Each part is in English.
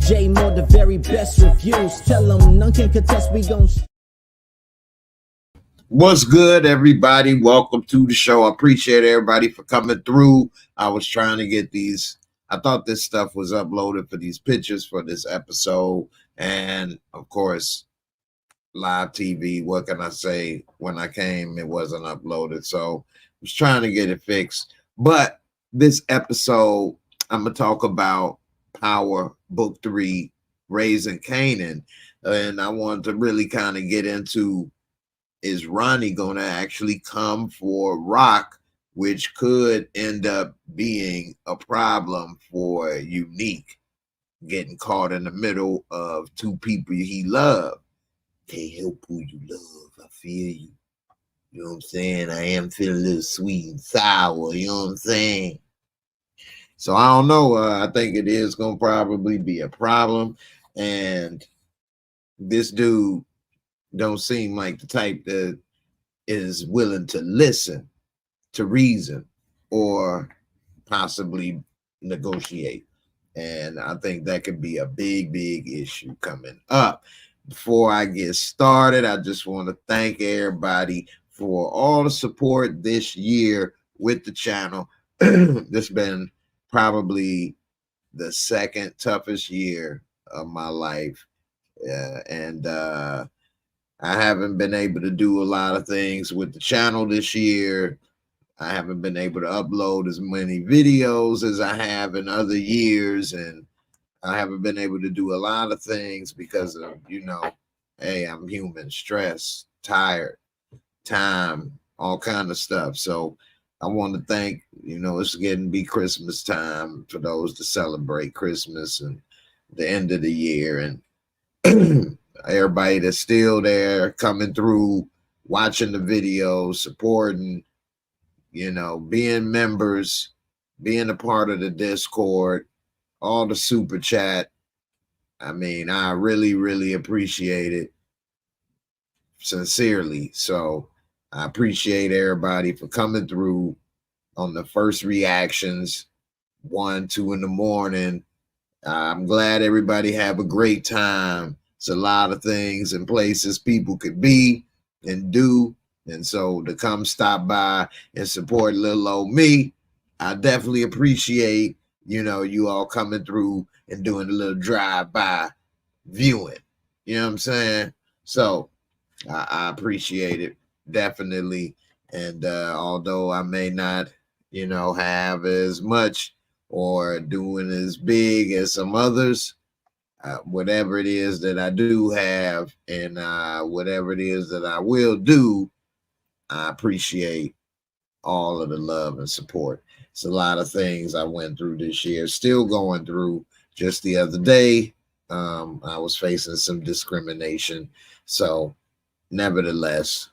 J Moore, the very best reviews. Tell them none can contest, we gon' What's good, everybody? Welcome to the show. I appreciate everybody for coming through. I was trying to get these. I thought this stuff was uploaded for these pictures for this episode. And of course, live TV. What can I say? When I came, it wasn't uploaded. So I was trying to get it fixed. But this episode, I'm going to talk about Power Book 3, Raising Kanan. And I wanted to really kind of get into, is Ronnie going to actually come for Rock, which could end up being a problem for Unique, getting caught in the middle of two people he loved. Can't help who you love. I feel you. You know what I'm saying? I am feeling a little sweet and sour. You know what I'm saying? So I don't know. I think it is going to probably be a problem. And this dude don't seem like the type that is willing to listen to reason or possibly negotiate. And I think that could be a big issue coming up. Before I get started, I just want to thank everybody for all the support this year with the channel. This has been probably the second toughest year of my life. I haven't been able to do a lot of things with the channel this year. I haven't been able to upload as many videos as I have in other years, and I haven't been able to do a lot of things because of, you know, hey, I'm human, stress, tired, time, all kind of stuff. So I want to thank, you know, it's getting to be Christmas time for those to celebrate Christmas and the end of the year, and everybody that's still there, coming through, watching the videos, supporting, you know, being members, being a part of the Discord, all the super chat. I mean, I really appreciate it, sincerely. So I appreciate everybody for coming through on the first reactions, 1, 2 in the morning. I'm glad everybody have a great time. It's a lot of things and places people could be and do. And so to come stop by and support little old me, I definitely appreciate, you know, you all coming through and doing a little drive-by viewing. You know what I'm saying? So I appreciate it, definitely. And although I may not, you know, have as much or doing as big as some others, whatever it is that I do have and whatever it is that I will do, I appreciate all of the love and support. It's a lot of things I went through this year, still going through. Just the other day, I was facing some discrimination. So nevertheless,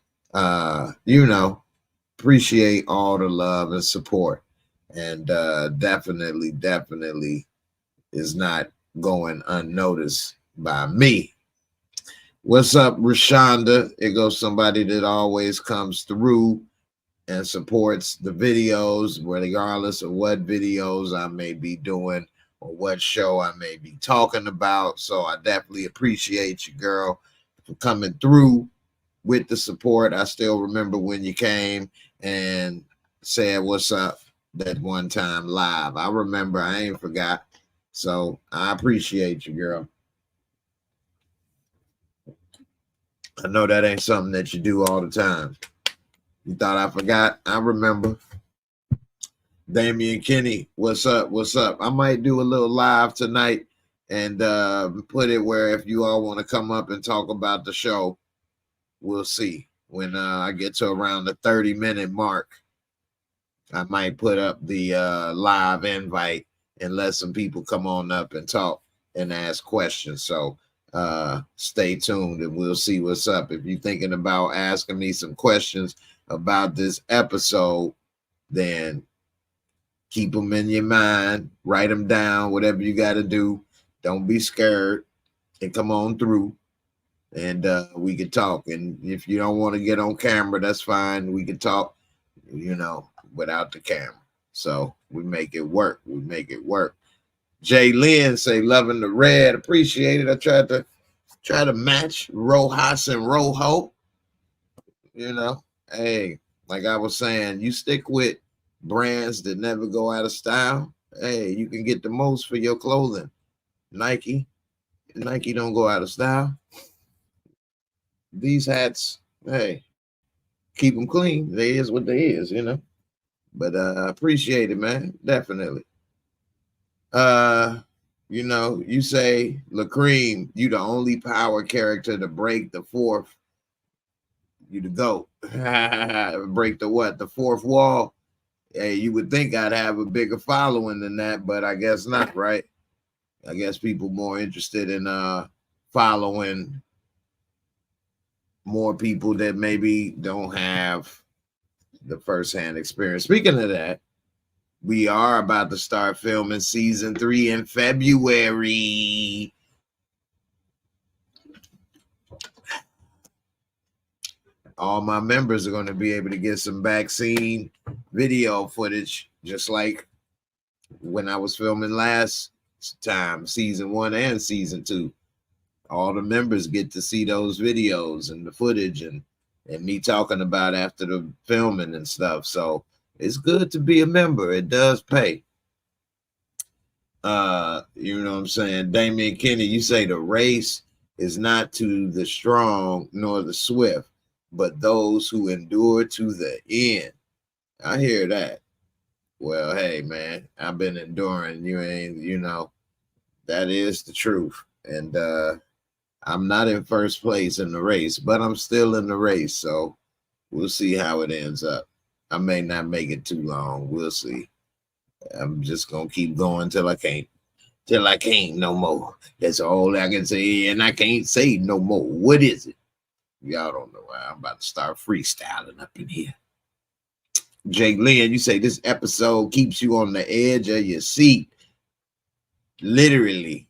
you know, appreciate all the love and support. And definitely is not going unnoticed by me. What's up, Rashonda? It goes somebody that always comes through and supports the videos, regardless of what videos I may be doing or what show I may be talking about. So I definitely appreciate you, girl, for coming through with the support. I still remember when you came and said what's up that one time live. I remember, I ain't forgot. So I appreciate you, girl. I know that ain't something that you do all the time. You thought I forgot? I remember. Damian Kenny, what's up? What's up? I might do a little live tonight and put it where if you all want to come up and talk about the show, we'll see. When I get to around the 30-minute mark, I might put up the live invite and let some people come on up and talk and ask questions. So stay tuned and we'll see what's up. If you're thinking about asking me some questions about this episode, then keep them in your mind, write them down, whatever you got to do. Don't be scared and come on through and we can talk. And if you don't want to get on camera, that's fine. We can talk, you know, without the camera. So we make it work. We make it work. Jay Lynn say loving the red. Appreciate it. I try to match Rojas and Rojo. You know, hey, like I was saying, you stick with brands that never go out of style. Hey, you can get the most for your clothing. Nike don't go out of style. These hats, hey, keep them clean. They is what they is, you know. But I appreciate it, man. Definitely. You know, you say LaCream, you the only power character to break the fourth. You the GOAT. Break the what? The fourth wall. Hey, you would think I'd have a bigger following than that, but I guess not, right? I guess people more interested in following more people that maybe don't have the firsthand experience. Speaking of that, we are about to start filming season 3 in February. All my members are going to be able to get some vaccine video footage, just like when I was filming last time, season 1 and season 2. All the members get to see those videos and the footage and me talking about after the filming and stuff. So it's good to be a member. It does pay. You know what I'm saying? Damian Kenny, you say the race is not to the strong nor the swift, but those who endure to the end. I hear that. Well, hey, man, I've been enduring. You know, that is the truth. And I'm not in first place in the race, but I'm still in the race. So we'll see how it ends up. I may not make it too long. We'll see. I'm just going to keep going till I can't. Till I can't no more. That's all I can say. And I can't say no more. What is it? Y'all don't know. I'm about to start freestyling up in here. Jake Lynn, you say this episode keeps you on the edge of your seat. Literally.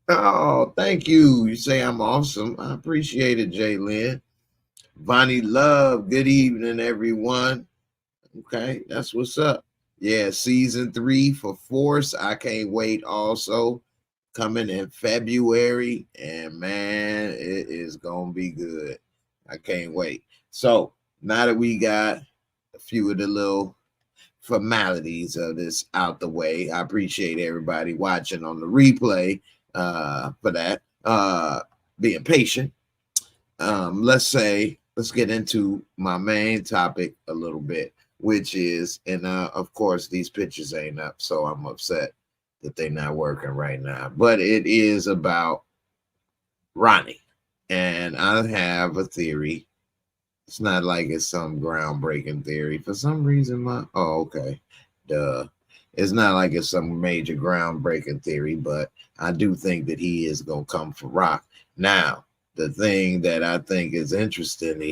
Oh, thank you. You say I'm awesome. I appreciate it, Jay Lynn. Vonnie Love, good evening, everyone. Okay, that's what's up. Yeah, season 3 for Force. I can't wait. Also coming in February, and man, it is gonna be good. I can't wait. So now that we got a few of the little formalities of this out the way, I appreciate everybody watching on the replay for that, being patient. Let's get into my main topic a little bit, which is, and of course these pictures ain't up, so I'm upset that they're not working right now, but it is about Ronnie. And I have a theory. It's not like it's some groundbreaking theory. For some reason, okay. Duh. It's not like it's some major groundbreaking theory, but I do think that he is going to come for Rock. Now, the thing that I think is interesting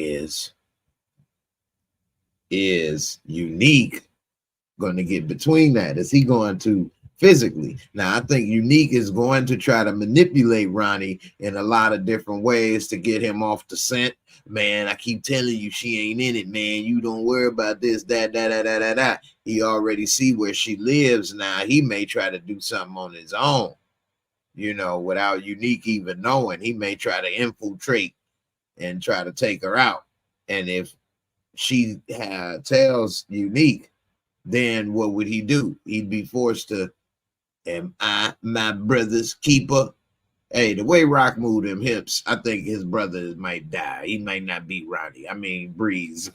is Unique going to get between that? Is he going to physically? Now, I think Unique is going to try to manipulate Ronnie in a lot of different ways to get him off the scent. Man, I keep telling you she ain't in it, man. You don't worry about this, that. He already see where she lives now. He may try to do something on his own, you know, without Unique even knowing. He may try to infiltrate and try to take her out. And if she tells Unique, then what would he do? He'd be forced to, am I my brother's keeper? Hey, the way Rock moved them hips, I think his brother might die. He might not be Ronnie. I mean, Breeze.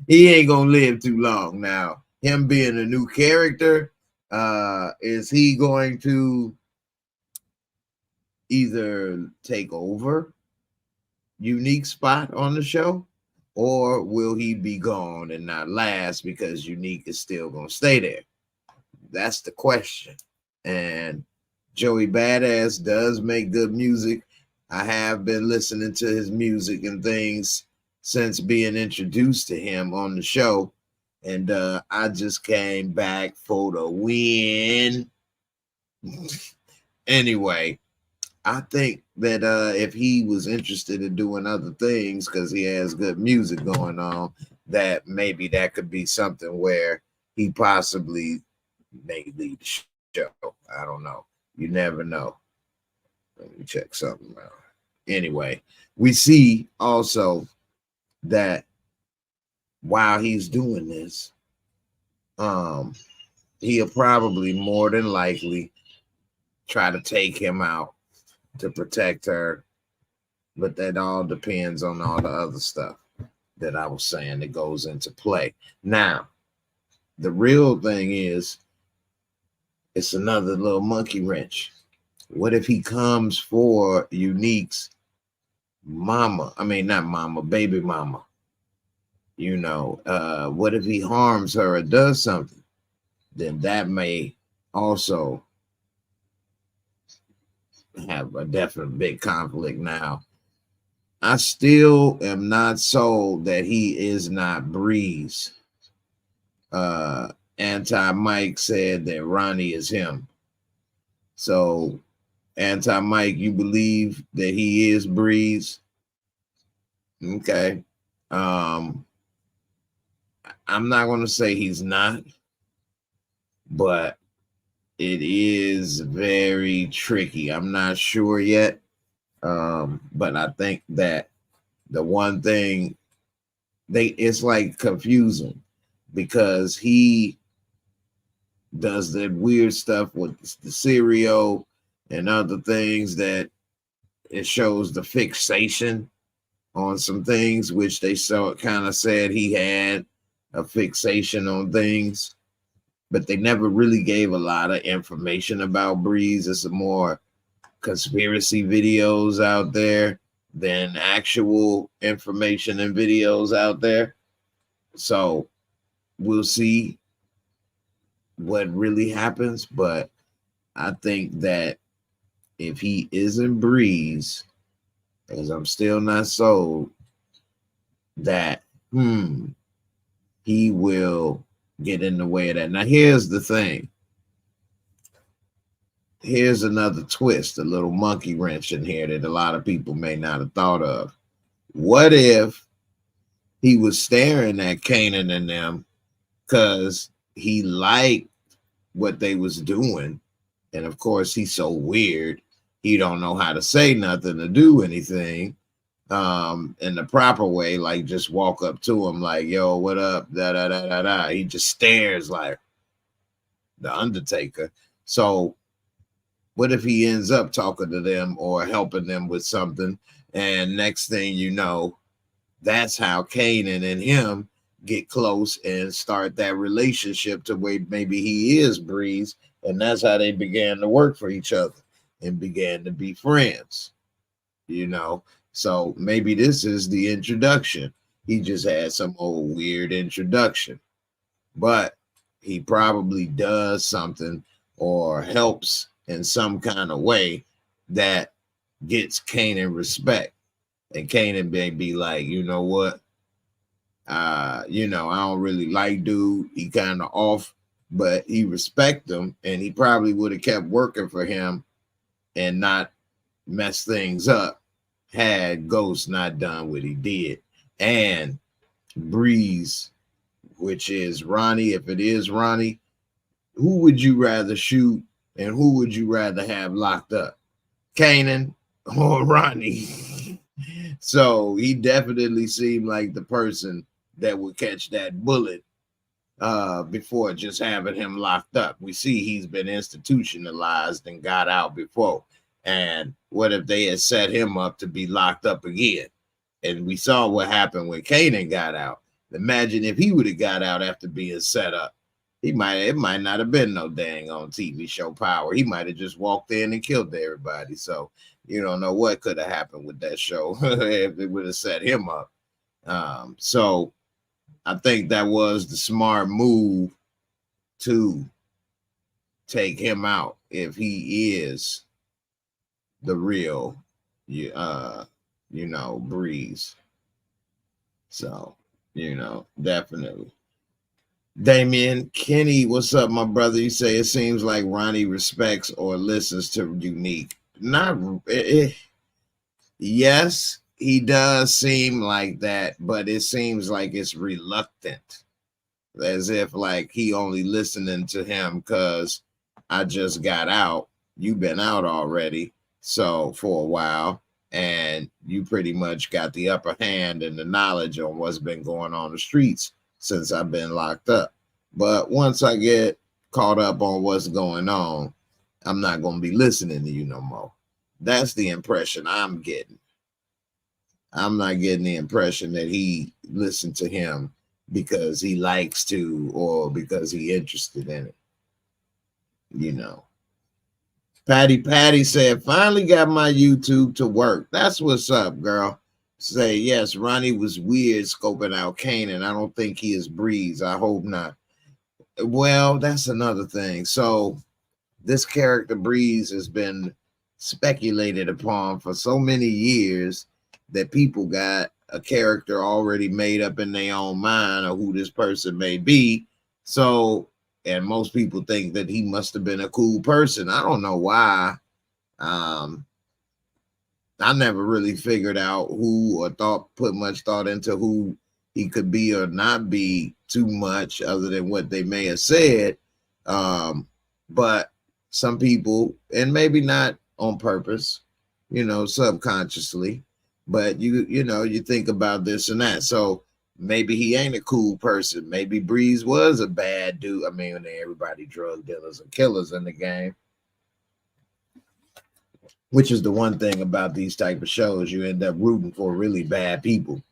He ain't gonna live too long now. Him being a new character, is he going to either take over Unique's spot on the show, or will he be gone and not last because Unique is still gonna stay there? That's the question. And Joey Badass does make good music. I have been listening to his music and things since being introduced to him on the show. And I just came back for the win. Anyway, I think that if he was interested in doing other things because he has good music going on, that maybe that could be something where he possibly may lead the show. I don't know. You never know. Let me check something out. Anyway, we see also that while he's doing this, he'll probably more than likely try to take him out to protect her. But that all depends on all the other stuff that I was saying that goes into play. Now, the real thing is, it's another little monkey wrench. What if he comes for Unique's mama? I mean, not mama, baby mama. You know, what if he harms her or does something? Then that may also have a definite big conflict. Now, I still am not sold that he is not Breeze. Anti-Mike said that Ronnie is him. So, Anti-Mike, you believe that he is Breeze? Okay. I'm not going to say he's not, but it is very tricky. I'm not sure yet. But I think that the one thing it's like confusing, because he does that weird stuff with the cereal and other things that it shows the fixation on some things, which they kind of said he had a fixation on things, but they never really gave a lot of information about Breeze. It's more conspiracy videos out there than actual information and videos out there. So we'll see what really happens, but I think that if he isn't Breeze, as I'm still not sold, that he will get in the way of that. Now, here's the thing. Here's another twist, a little monkey wrench in here that a lot of people may not have thought of. What if he was staring at Kanan and them because he liked what they was doing, and of course he's so weird, he don't know how to say nothing or do anything in the proper way, like just walk up to him like, yo, what up, da da da da da. He just stares like the Undertaker. So what if he ends up talking to them or helping them with something, and next thing you know, that's how Kanan and him get close and start that relationship to where maybe he is Breeze, and that's how they began to work for each other and began to be friends, you know? So maybe this is the introduction. He just had some old weird introduction, but he probably does something or helps in some kind of way that gets Kanan respect. And Kanan may be like, you know what? You know, I don't really like dude. He kind of off, but he respect him, and he probably would have kept working for him and not mess things up had Ghost not done what he did. And Breeze, which is Ronnie, if it is Ronnie, who would you rather shoot and who would you rather have locked up? Kanan or Ronnie? So he definitely seemed like the person that would catch that bullet before just having him locked up. We see he's been institutionalized and got out before. And what if they had set him up to be locked up again? And we saw what happened when Kanan got out. Imagine if he would have got out after being set up. It might not have been no dang on TV show power. He might have just walked in and killed everybody. So you don't know what could have happened with that show if it would have set him up. So I think that was the smart move to take him out if he is the real, you know, Breeze. So, you know, definitely. Damien Kenny, what's up, my brother? You say it seems like Ronnie respects or listens to Unique. Yes, he does seem like that, but it seems like it's reluctant. as if like he only listening to him because I just got out. You've been out already, so for a while, and you pretty much got the upper hand and the knowledge on what's been going on the streets since I've been locked up. But once I get caught up on what's going on, I'm not going to be listening to you no more. That's the impression I'm getting. I'm not getting the impression that he listened to him because he likes to or because he interested in it. You know. Patty said, finally got my YouTube to work. That's what's up, girl. Say, yes, Ronnie was weird scoping out Kanan. I don't think he is Breeze. I hope not. Well, that's another thing. So this character Breeze has been speculated upon for so many years that people got a character already made up in their own mind of who this person may be. So, and most people think that he must have been a cool person. I don't know why. I never really figured out who or put much thought into who he could be or not be too much other than what they may have said. But some people, and maybe not on purpose, you know, subconsciously, but you think about this and that. So maybe he ain't a cool person. Maybe Breeze was a bad dude. I mean, everybody drug dealers and killers in the game, which is the one thing about these type of shows. You end up rooting for really bad people.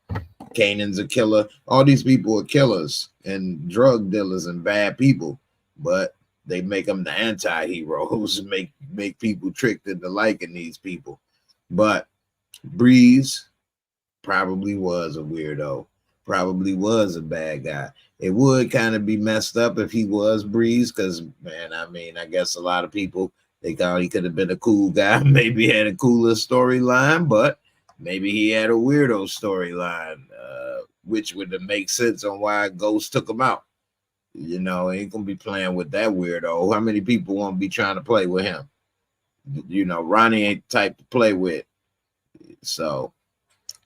Kanan's a killer. All these people are killers and drug dealers and bad people, but they make them the anti-heroes, make people tricked into liking these people. But Breeze probably was a weirdo, probably was a bad guy. It would kind of be messed up if he was Breeze, because, man, I mean, I guess a lot of people, they thought he could have been a cool guy, maybe had a cooler storyline, but maybe he had a weirdo storyline, which would make sense on why Ghost took him out. You know, ain't gonna be playing with that weirdo. How many people won't be trying to play with him? You know, Ronnie ain't the type to play with. So,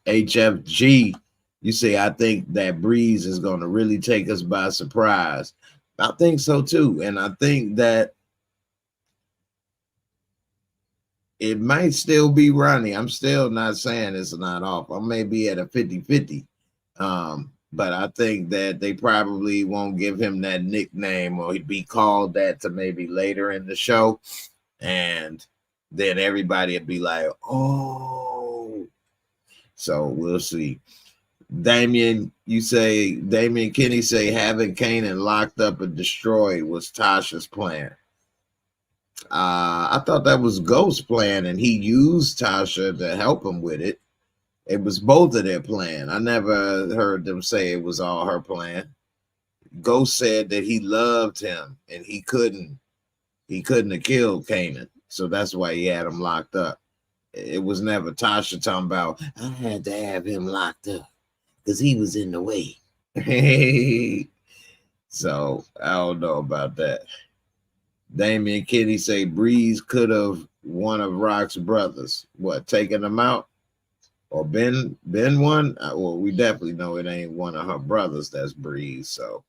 HFG, you say, I think that Breeze is going to really take us by surprise. I think so too. And I think that it might still be Ronnie. I'm still not saying it's not off. I may be at a 50-50. But I think that they probably won't give him that nickname, or he'd be called that to maybe later in the show. And then everybody would be like, oh. So we'll see. Damien Kinney say having Kanan locked up and destroyed was Tasha's plan. I thought that was Ghost's plan, and he used Tasha to help him with it. It was both of their plan. I never heard them say it was all her plan. Ghost said that he loved him and he couldn't have killed Kanan. So that's why he had him locked up. It was never Tasha talking about, I had to have him locked up because he was in the way. So I don't know about that. Damien Kinney say Breeze could have one of Rock's brothers. What, taking him out? Or been one? Well, we definitely know it ain't one of her brothers that's Breeze. So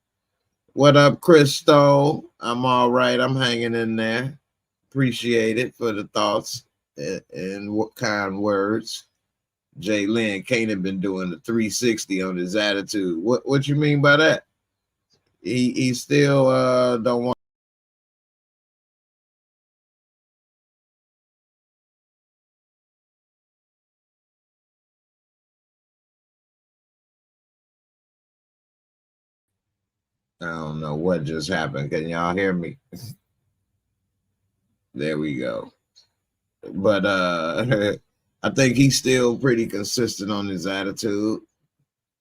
what up, Crystal? I'm all right. I'm hanging in there. Appreciate it for the thoughts and what kind words. Jay Lynn, Kanan been doing the 360 on his attitude. What you mean by that? He still don't want. I don't know what just happened. Can y'all hear me? There we go. But I think he's still pretty consistent on his attitude.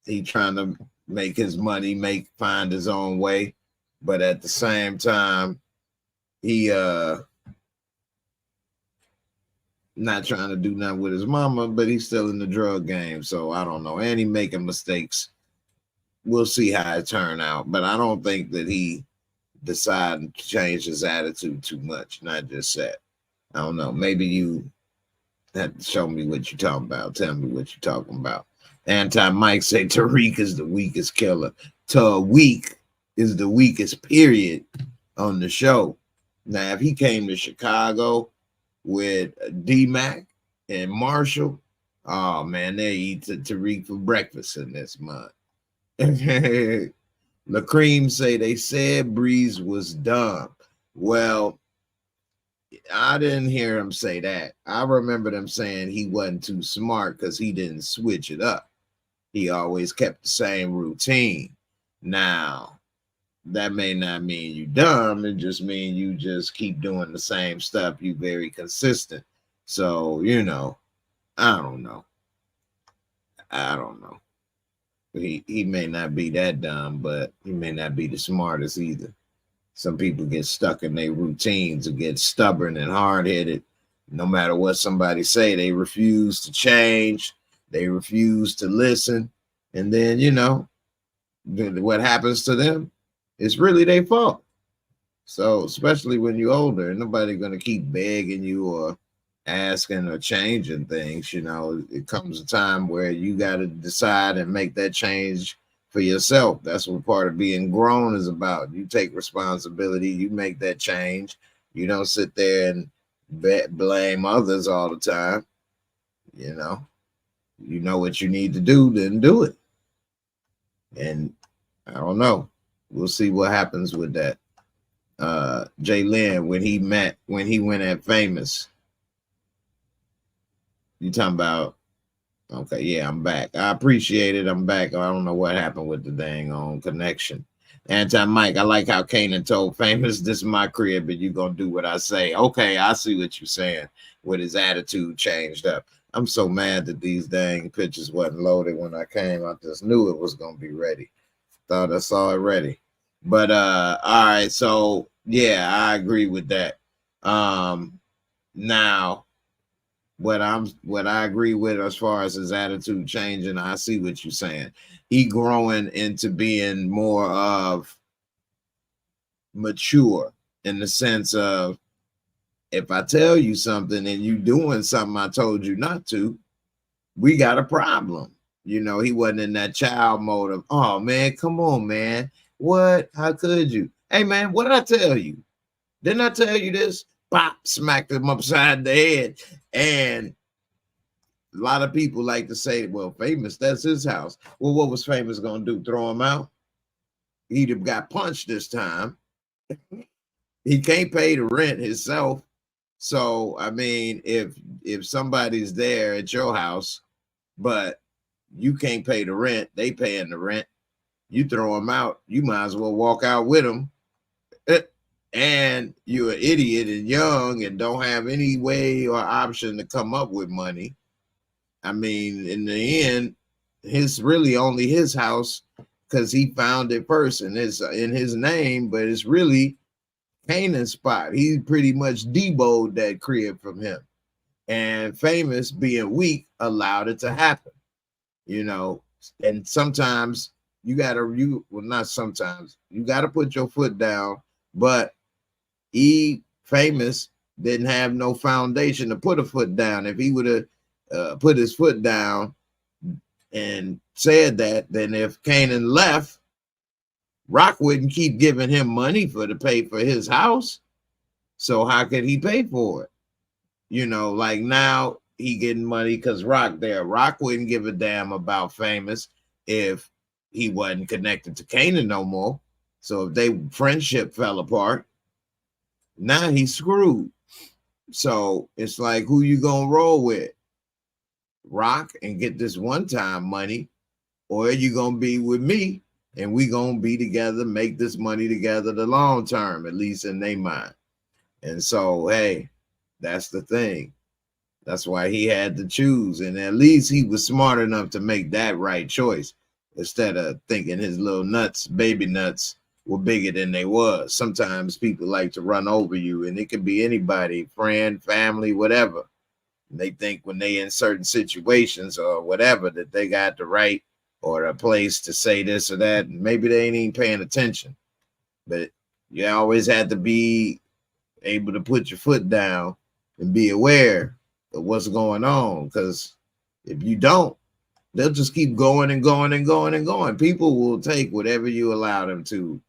He trying to make his money, find his own way. But at the same time, he not trying to do nothing with his mama, but he's still in the drug game. So I don't know. And he making mistakes. We'll see how it turn out. But I don't think that he decided to change his attitude too much. Not just that. I don't know. Maybe you have to show me what you're talking about. Tell me what you're talking about. Anti-Mike say Tariq is the weakest killer. Tariq. is the weakest period on the show. Now, if he came to Chicago with D-Mac and Marshall, oh man, they eat Tariq for breakfast in this month. LaCream say they said Breeze was dumb. Well, I didn't hear him say that. I remember them saying he wasn't too smart because he didn't switch it up. He always kept the same routine. Now, that may not mean you dumb. It just mean you just keep doing the same stuff. You very consistent. So, you know, I don't know. He may not be that dumb, but he may not be the smartest either. Some people get stuck in their routines and get stubborn and hard-headed. No matter what somebody say, they refuse to change. They refuse to listen. And then, you know, what happens to them is really their fault. So, especially when you're older, nobody going to keep begging you or asking or changing things. You know, it comes a time where you got to decide and make that change for yourself. That's what part of being grown is about. You take responsibility, you make that change. You don't sit there and blame others all the time. You know what you need to do, then do it. And I don't know. We'll see what happens with that. Jay Lynn, when he went at Famous. You talking about, okay, yeah, I'm back. I appreciate it. I'm back. I don't know what happened with the dang on connection. Anti-Mike, I like how Kanan told Famous, this is my crib, but you going to do what I say. Okay, I see what you're saying with his attitude changed up. I'm so mad that these dang pictures wasn't loaded when I came. I just knew it was going to be ready. Thought I saw it ready. But, all right, so, yeah, I agree with that. Now, what I agree with as far as his attitude changing, I see what you're saying. He growing into being more of mature in the sense of, if I tell you something and you doing something I told you not to, we got a problem. You know, he wasn't in that child mode of, oh man, come on, man. What? How could you? Hey man, what did I tell you? Didn't I tell you this? Pop, smacked him upside the head. And a lot of people like to say, well, Famous, that's his house. Well, what was Famous going to do? Throw him out? He'd have got punched this time. He can't pay the rent himself. So, I mean, if somebody's there at your house, but you can't pay the rent, they paying the rent, you throw them out, you might as well walk out with them. And you're an idiot and young and don't have any way or option to come up with money. I mean, in the end, it's really only his house because he found it first and it's in his name, but it's really Kanan's spot. He pretty much deboed that crib from him. And Famous, being weak, allowed it to happen. You know, and sometimes you got to put your foot down, but Famous didn't have no foundation to put a foot down. If he would have put his foot down and said that, then if Kanan left, Rock wouldn't keep giving him money to pay for his house. So how could he pay for it? You know, like now he getting money because Rock there. Rock wouldn't give a damn about Famous if he wasn't connected to Kanan no more. So if their friendship fell apart, now he's screwed. So it's like, who you gonna roll with? Rock and get this one-time money, or are you gonna be with me and we gonna be together, make this money together the long term, at least in their mind. And so, hey, that's the thing. That's why he had to choose. And at least he was smart enough to make that right choice instead of thinking his little nuts, baby nuts, were bigger than they was. Sometimes people like to run over you, and it could be anybody, friend, family, whatever. And they think when they in certain situations or whatever that they got the right or a place to say this or that, and maybe they ain't even paying attention. But you always have to be able to put your foot down and be aware of what's going on, because if you don't, they'll just keep going and going and going and going. People will take whatever you allow them to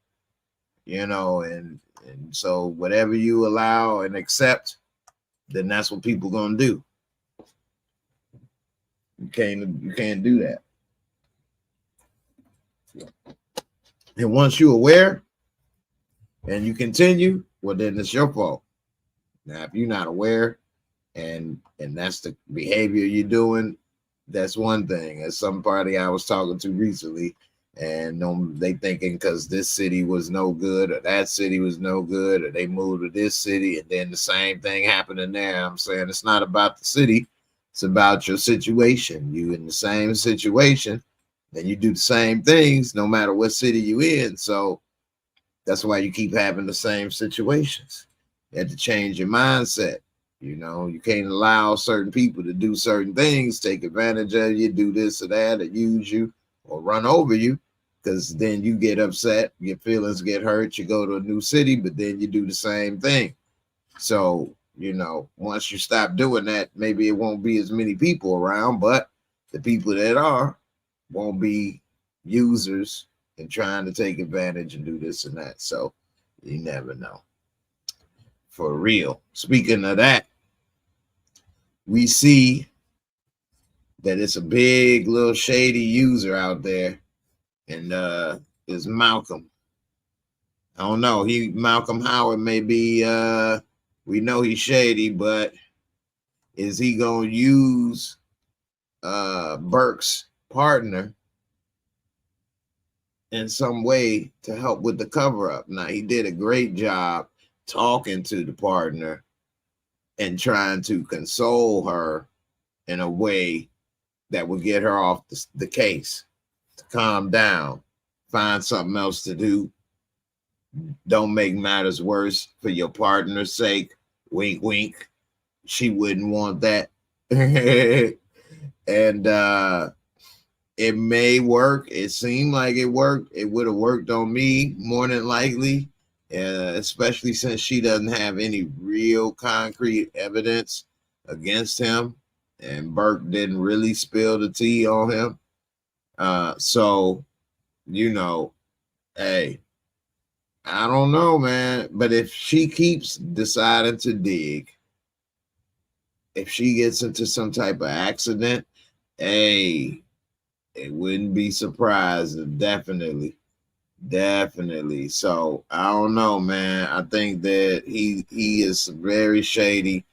you know, and so whatever you allow and accept, then that's what people gonna do. You can't do that. And once you're aware and you continue, well, then it's your fault. Now, if you're not aware and that's the behavior you're doing, that's one thing. As somebody I was talking to recently, and they thinking because this city was no good or that city was no good, or they moved to this city and then the same thing happening there. I'm saying it's not about the city, it's about your situation. You in the same situation, then you do the same things no matter what city you in. So that's why you keep having the same situations. You have to change your mindset. You know, you can't allow certain people to do certain things, take advantage of you, do this or that, or use you or run over you, because then you get upset, your feelings get hurt, you go to a new city, but then you do the same thing. So, you know, once you stop doing that, maybe it won't be as many people around, but the people that are won't be users and trying to take advantage and do this and that. So you never know. For real. Speaking of that, we see that it's a big little shady user out there, and is Malcolm. I don't know. Malcolm Howard may be we know he's shady, but is he gonna use Burke's partner in some way to help with the cover-up? Now, he did a great job talking to the partner and trying to console her in a way that would get her off the case, to calm down, find something else to do. Don't make matters worse for your partner's sake. Wink, wink. She wouldn't want that. And it may work. It seemed like it worked. It would have worked on me more than likely, especially since she doesn't have any real concrete evidence against him, and Burke didn't really spill the tea on him. So, you know, hey, I don't know, man. But if she keeps deciding to dig, if she gets into some type of accident, hey, it wouldn't be surprised. Definitely. So I don't know, man. I think that he is very shady.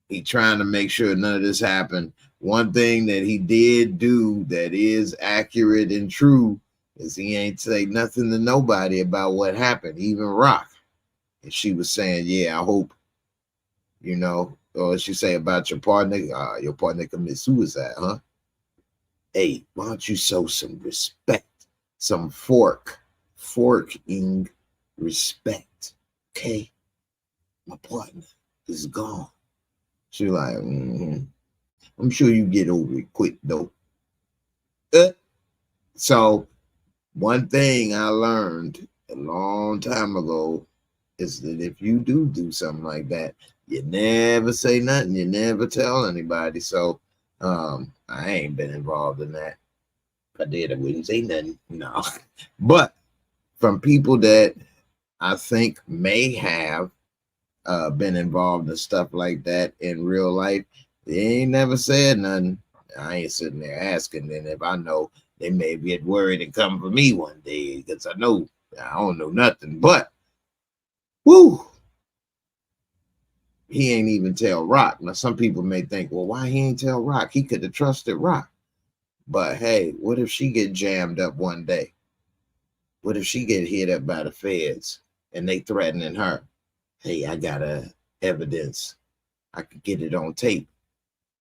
He trying to make sure none of this happened. One thing that he did do that is accurate and true is he ain't say nothing to nobody about what happened, even Rock. And she was saying, yeah, I hope, you know, or she say about your partner committed suicide, huh? Hey, why don't you show some respect, some forking respect, okay? My partner is gone. She like, I'm sure you get over it quick, though. So one thing I learned a long time ago is that if you do something like that, you never say nothing. You never tell anybody. So I ain't been involved in that. If I did, I wouldn't say nothing. No. But from people that I think may have been involved in stuff like that in real life, they ain't never said nothing. I ain't sitting there asking. Then if I know, they may get worried and come for me one day, because I know I don't know nothing. But whoo, he ain't even tell Rock. Now some people may think, well, why he ain't tell Rock? He could have trusted Rock. But hey, what if she get jammed up one day? What if she get hit up by the feds and they threatening her? Hey, I got evidence. I could get it on tape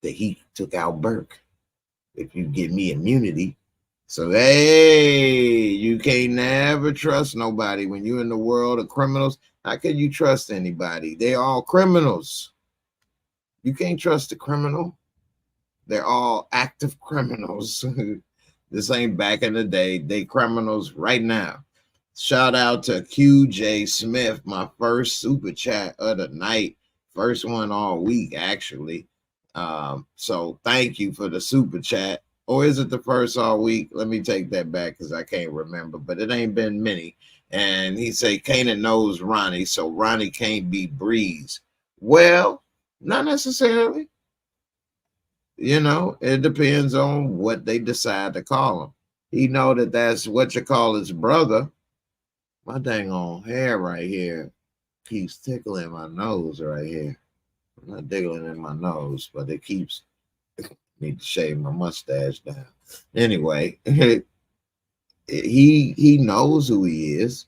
that he took out Burke. If you give me immunity. So, hey, you can't never trust nobody. When you're in the world of criminals, how can you trust anybody? They're all criminals. You can't trust a criminal. They're all active criminals. This ain't back in the day. They criminals right now. Shout out to QJ Smith, my first super chat of the night. First one all week, actually. So thank you for the super chat. Or is it the first all week? Let me take that back because I can't remember, but it ain't been many. And he say Kanan knows Ronnie, so Ronnie can't be Breeze. Well, not necessarily. You know, it depends on what they decide to call him. He know that that's what you call his brother. My dang on hair right here keeps tickling my nose right here. I'm not tickling in my nose, but it keeps need to shave my mustache down. Anyway, he knows who he is,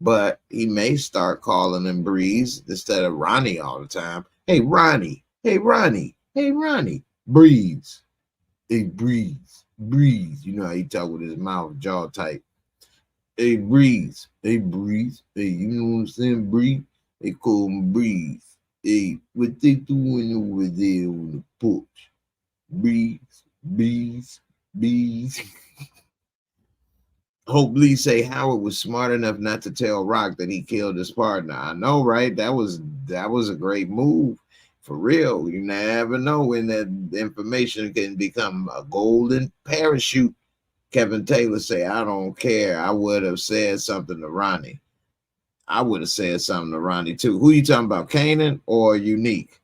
but he may start calling him Breeze instead of Ronnie all the time. Hey Ronnie, hey Ronnie, hey Ronnie, Breeze. Hey, Breeze, Breeze. You know how he talk with his mouth jaw tight. Hey, Breeze. Hey, Breeze. Hey, you know what I'm saying, Breeze? They call him Breeze. Hey, what they doing over there on the porch? Breeze, Breeze, Breeze. Hope Lee say Howard was smart enough not to tell Rock that he killed his partner. I know, right? That was a great move. For real, you never know when that information can become a golden parachute. Kevin Taylor say, I don't care. I would have said something to Ronnie. I would have said something to Ronnie too. Who you talking about, Kanan or Unique?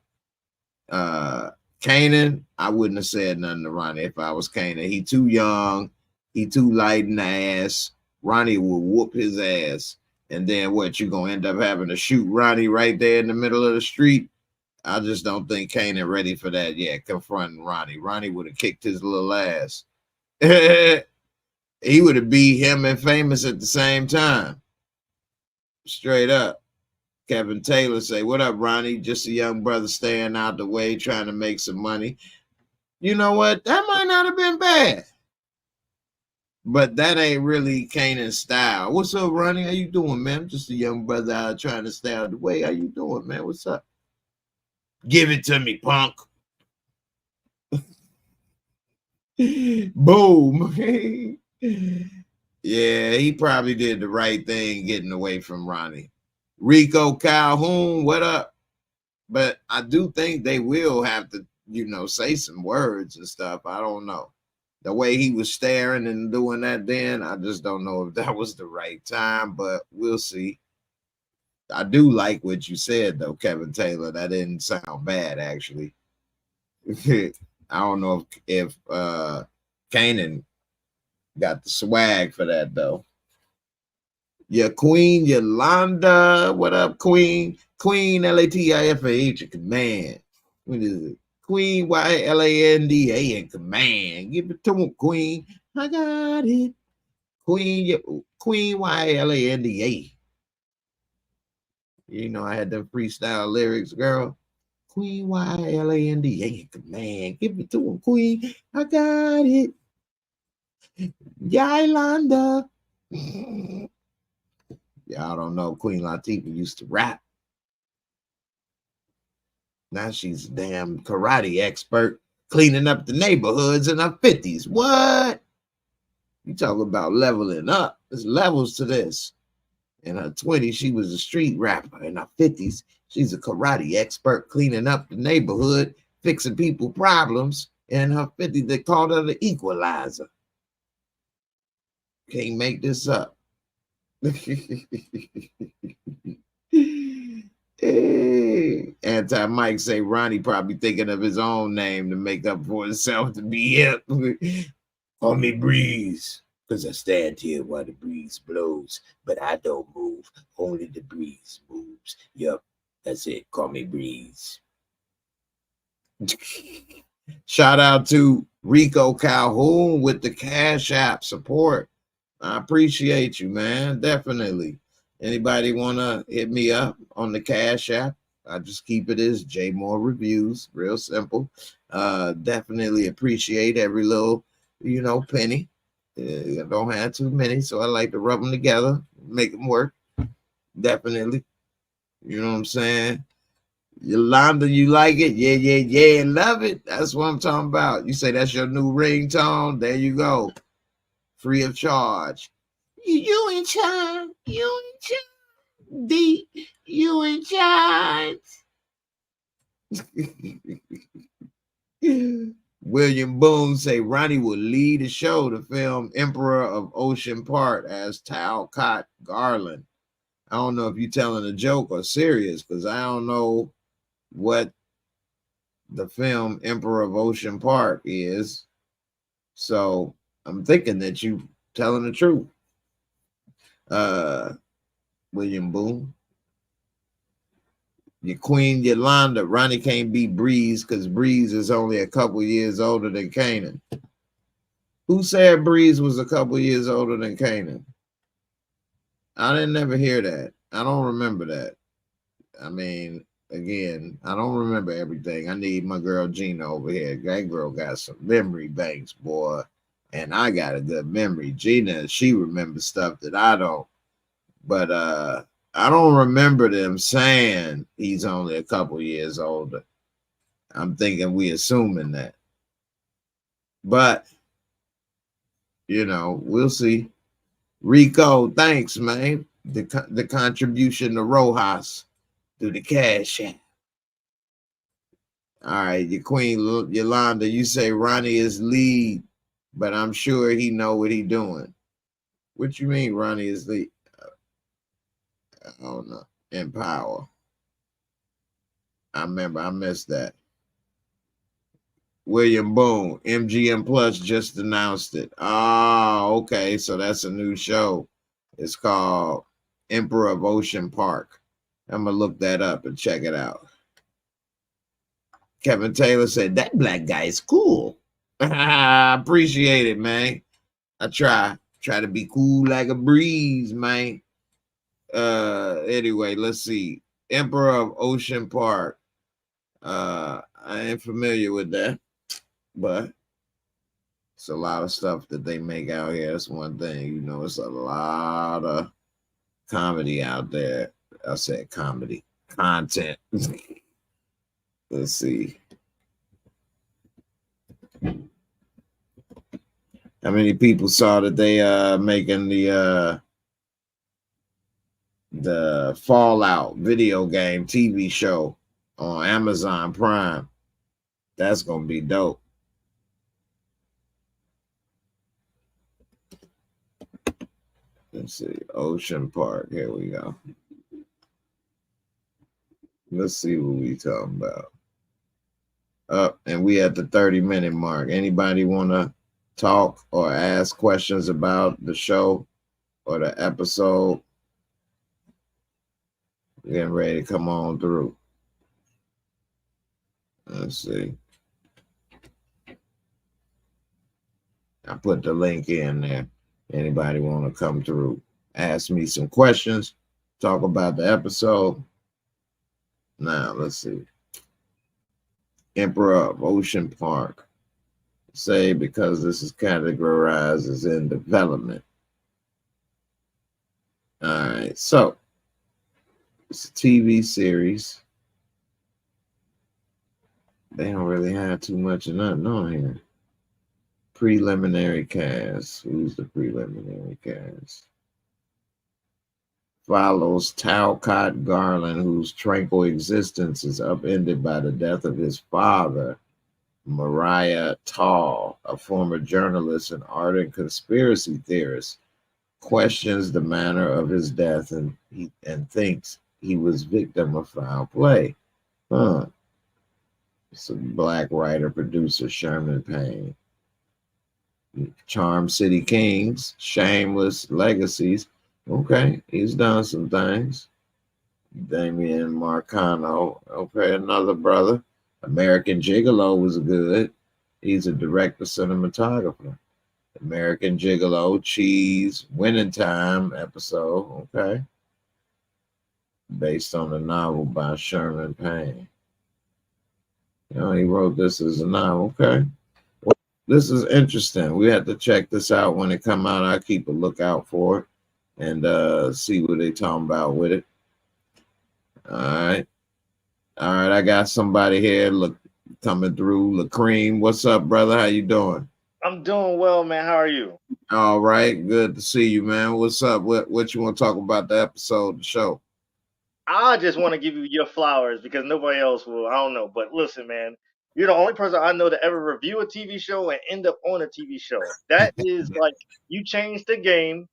Kanan, I wouldn't have said nothing to Ronnie if I was Kanan. He too young. He too light in the ass. Ronnie will whoop his ass. And then what, you going to end up having to shoot Ronnie right there in the middle of the street? I just don't think Kanan ready for that yet, confronting Ronnie. Ronnie would have kicked his little ass. He would have beat him and Famous at the same time. Straight up. Kevin Taylor say, what up, Ronnie? Just a young brother staying out the way, trying to make some money. You know what? That might not have been bad. But that ain't really Kanan's style. What's up, Ronnie? How you doing, man? I'm just a young brother out trying to stay out the way. How you doing, man? What's up? Give it to me, punk. Boom. Yeah, he probably did the right thing getting away from Ronnie. Rico Calhoun, what up? But I do think they will have to, you know, say some words and stuff. I don't know. The way he was staring and doing that then, I just don't know if that was the right time, but we'll see. I do like what you said, though, Kevin Taylor. That didn't sound bad, actually. I don't know if Kanan got the swag for that, though. Yeah, Queen Yolanda. What up, Queen? Queen Latifah in command. What is it? Queen Yolanda in command. Give it to him, Queen. I got it. Queen Yolanda. You know I had them freestyle lyrics, girl. Queen Yolanda in command. Give it to him, Queen. I got it. Yolanda. Y'all don't know Queen Latifah used to rap. Now she's a damn karate expert, cleaning up the neighborhoods in her 50s. What? You talk about leveling up. There's levels to this. In her 20s, she was a street rapper. In her 50s, she's a karate expert, cleaning up the neighborhood, fixing people problems. In her 50s, they called her the equalizer. Can't make this up. Hey. Anti-Mike say Ronnie probably thinking of his own name to make up for himself to be hip. Call me Breeze, because I stand here while the breeze blows, but I don't move. Only the breeze moves. Yup, that's it. Call me Breeze. Shout out to Rico Calhoun with the Cash App support. I appreciate you, man. Definitely. Anybody want to hit me up on the Cash App? I just keep it as JAYMOOREREVIEWS. Real simple. Definitely appreciate every little, you know, penny. I don't have too many, so I like to rub them together, make them work. Definitely. You know what I'm saying? Yolanda, you like it? Yeah. Love it. That's what I'm talking about. You say that's your new ringtone? There you go. Free of charge. You in charge. You in charge. D. You in charge. William Boone say Ronnie will lead the show to film Emperor of Ocean Park as Talcott Garland. I don't know if you're telling a joke or serious, because I don't know what the film Emperor of Ocean Park is. So I'm thinking that you telling the truth. William Boone. Your Queen Yolanda, Ronnie can't beat Breeze because Breeze is only a couple years older than Kanan. Who said Breeze was a couple years older than Kanan? I didn't never hear that. I don't remember that. I mean, again, I don't remember everything. I need my girl Gina over here. That girl got some memory banks, boy. And I got a good memory. Gina, she remembers stuff that I don't. But I don't remember them saying he's only a couple years older. I'm thinking we assuming that. But, you know, we'll see. Rico, thanks, man. The contribution to Rojas through the cash app. All right, your Queen Yolanda, you say Ronnie is lead, but I'm sure he know what he doing. What you mean Ronnie is lead? I don't know. In power. I remember I missed that. William Boone, MGM Plus just announced it. Oh, okay. So that's a new show. It's called Emperor of Ocean Park. I'm going to look that up and check it out. Kevin Taylor said, that black guy is cool. I appreciate it, man. I try to be cool like a breeze, man. Anyway, let's see. Emperor of Ocean Park. I ain't familiar with that, but it's a lot of stuff that they make out here. That's one thing, you know, it's a lot of comedy out there. I said comedy content. Let's see. How many people saw that they making the Fallout video game TV show on Amazon Prime? That's gonna be dope. Let's see, Ocean Park. Here we go. Let's see what we talking about. And we at the 30-minute mark. Anybody want to talk or ask questions about the show or the episode? Getting ready to come on through. Let's see. I put the link in there. Anybody want to come through, ask me some questions, talk about the episode? Now, let's see. Emperor of Ocean Park. Say because this is categorized as in development. All right, so it's a TV series. They don't really have too much of nothing on here. Preliminary cast. Who's the preliminary cast? Follows Talcott Garland, whose tranquil existence is upended by the death of his father, Mariah Tall, a former journalist and ardent conspiracy theorist, questions the manner of his death and thinks he was victim of foul play. It's a black writer, producer, Sherman Payne. Charm City Kings, Shameless Legacies. Okay, he's done some things. Damian Marcano. Okay, another brother. American Gigolo was good. He's a director, cinematographer. American Gigolo, Cheese, Winning Time episode. Okay. Based on a novel by Sherman Payne. You know, he wrote this as a novel. Okay. Well, this is interesting. We have to check this out when it come out. I'll keep a lookout for it and see what they talking about with it. All right. I got somebody here coming through. LaCream, what's up, brother? How you doing? I'm doing well, man. How are you? All right, good to see you, man. What's up? What you want to talk about the episode, the show? I just want to give you your flowers because nobody else will. I don't know, but listen, man. You're the only person I know to ever review a TV show and end up on a TV show. That is like you change the game.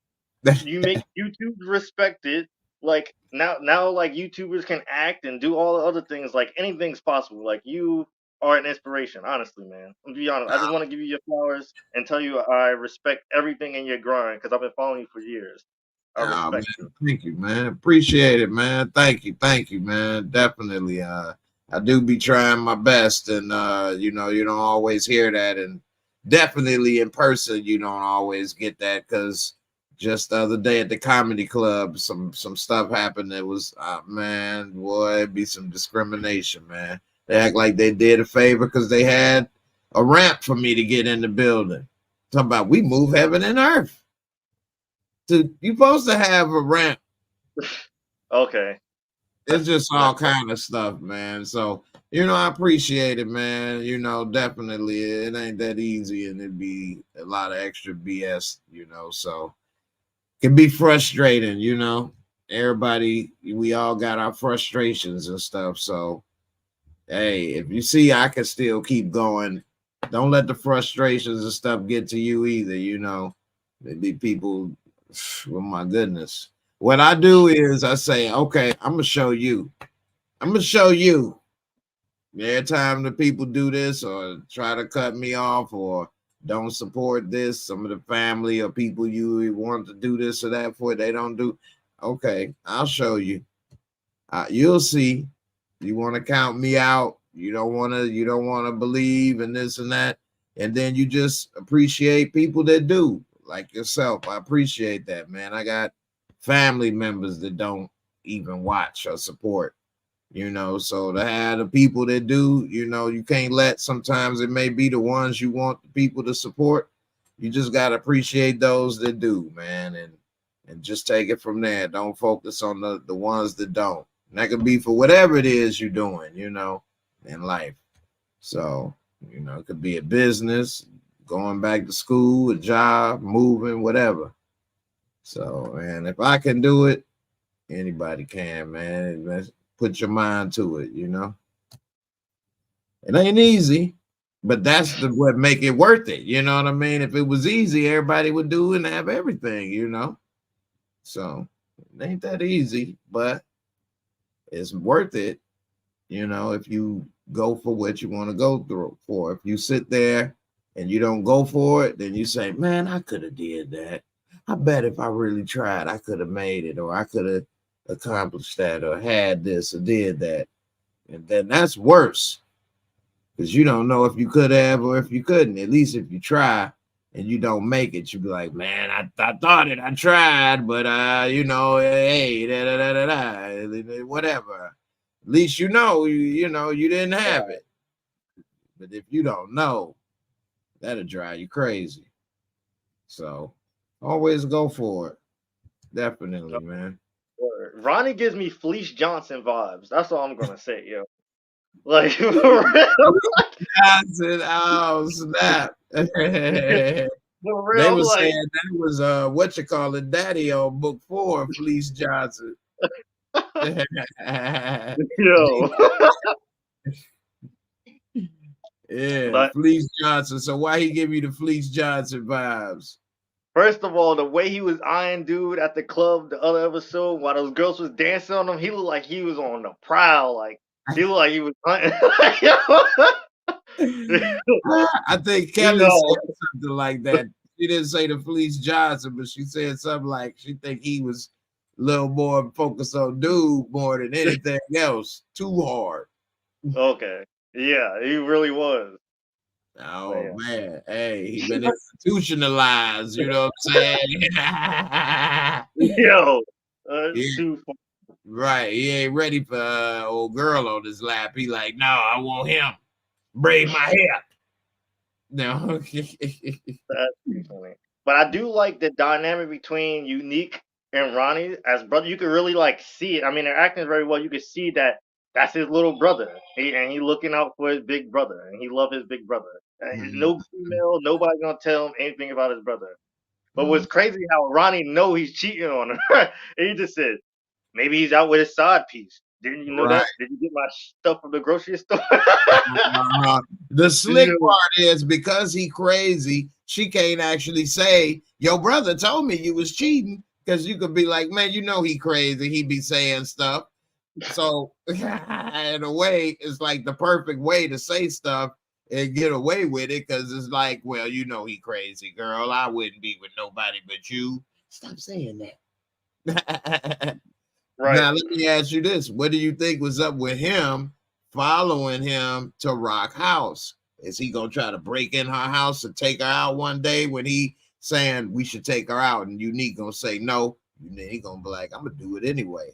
You make YouTube respected. Like now, like YouTubers can act and do all the other things. Like anything's possible. Like you are an inspiration, honestly, man. I'm gonna be honest. I just want to give you your flowers and tell you I respect everything in your grind because I've been following you for years. I Oh, man, respect you. thank you, man. Appreciate it, man. Thank you, man. Definitely. I do be trying my best, and you know, you don't always hear that, and definitely in person, you don't always get that because just the other day at the comedy club, some stuff happened that was, man, boy, it'd be some discrimination, man. They act like they did a favor because they had a ramp for me to get in the building. Talking about we move heaven and earth. You're supposed to have a ramp. Okay. It's just all kind of stuff, man. So, you know, I appreciate it, man. You know, definitely it ain't that easy and it'd be a lot of extra BS, you know. So it can be frustrating, you know. Everybody, we all got our frustrations and stuff. So hey, if you see I can still keep going, don't let the frustrations and stuff get to you either, you know. Maybe people, oh my goodness. What I do is I say, okay, I'm gonna show you. I'm gonna show you. Every time the people do this or try to cut me off or don't support this, some of the family or people you want to do this or that for, they don't do. Okay, I'll show you. You'll see. You want to count me out. You don't want to believe in this and that. And then you just appreciate people that do, like yourself. I appreciate that, man. I got family members that don't even watch or support, you know. So to have the people that do, you know, you can't let, sometimes it may be the ones you want the people to support. You just got to appreciate those that do, man, and just take it from there. Don't focus on the ones that don't. And that could be for whatever it is you're doing, you know, in life. So, you know, it could be a business, going back to school, a job, moving, whatever. So, man, if I can do it, anybody can, man. Let's put your mind to it, you know. It ain't easy, but that's what make it worth it. You know what I mean? If it was easy, everybody would do it and have everything, you know. So it ain't that easy, but it's worth it, you know, if you go for what you want to go through for. If you sit there and you don't go for it, then you say, man, I could have did that. I bet if I really tried, I could have made it, or I could have accomplished that, or had this, or did that. And then that's worse because you don't know if you could have or if you couldn't. At least if you try and you don't make it, you be like, man, I thought it, I tried, but you know, hey, whatever. At least you know, you know, you didn't have it. But if you don't know, that'll drive you crazy. So always go for it. Definitely, man. Ronnie gives me Fleece Johnson vibes. That's all I'm gonna say, yo. Like for real. Johnson, oh snap. They For real, was like saying that was what you call it, daddy on book 4 of Fleece Johnson. yo. Yeah, But Fleece Johnson. So why he give you the Fleece Johnson vibes? first of all, the way he was eyeing dude at the club the other episode while those girls was dancing on him, he looked like he was on the prowl. Like he looked like he was hunting. I think You Kelly know. said something like that. She didn't say the Fleece Johnson, but she said something like she think he was a little more focused on dude more than anything else. Too hard. Okay. Yeah, he really was. Oh Man. man, hey, he been institutionalized. You know what I'm saying? Yo. That's Yeah, too funny. right. He ain't ready for old girl on his lap. He like, no, I want him. Braid my hair. No. That's too funny. But I do like the dynamic between Unique and Ronnie as brother. You can really like see it. I mean, they're acting very well. You can see that that's his little brother. He looking out for his big brother, and he love his big brother. No female, nobody gonna tell him anything about his brother. But what's crazy how Ronnie know he's cheating on her. And he just said maybe he's out with his side piece. Didn't you know Right. that? Did you get my stuff from the grocery store? The slick Yeah. part is because he crazy, she can't actually say, your brother told me you was cheating, because you could be like, man, you know he crazy. He be saying stuff. So in a way, it's like the perfect way to say stuff and get away with it, because it's like, well, you know he crazy, girl. I wouldn't be with nobody but you. Stop saying that. Right. Now, let me ask you this. What do you think was up with him following him to Rock House? Is he going to try to break in her house and take her out one day when he saying we should take her out, and Unique going to say no? And then he going to be like, I'm going to do it anyway.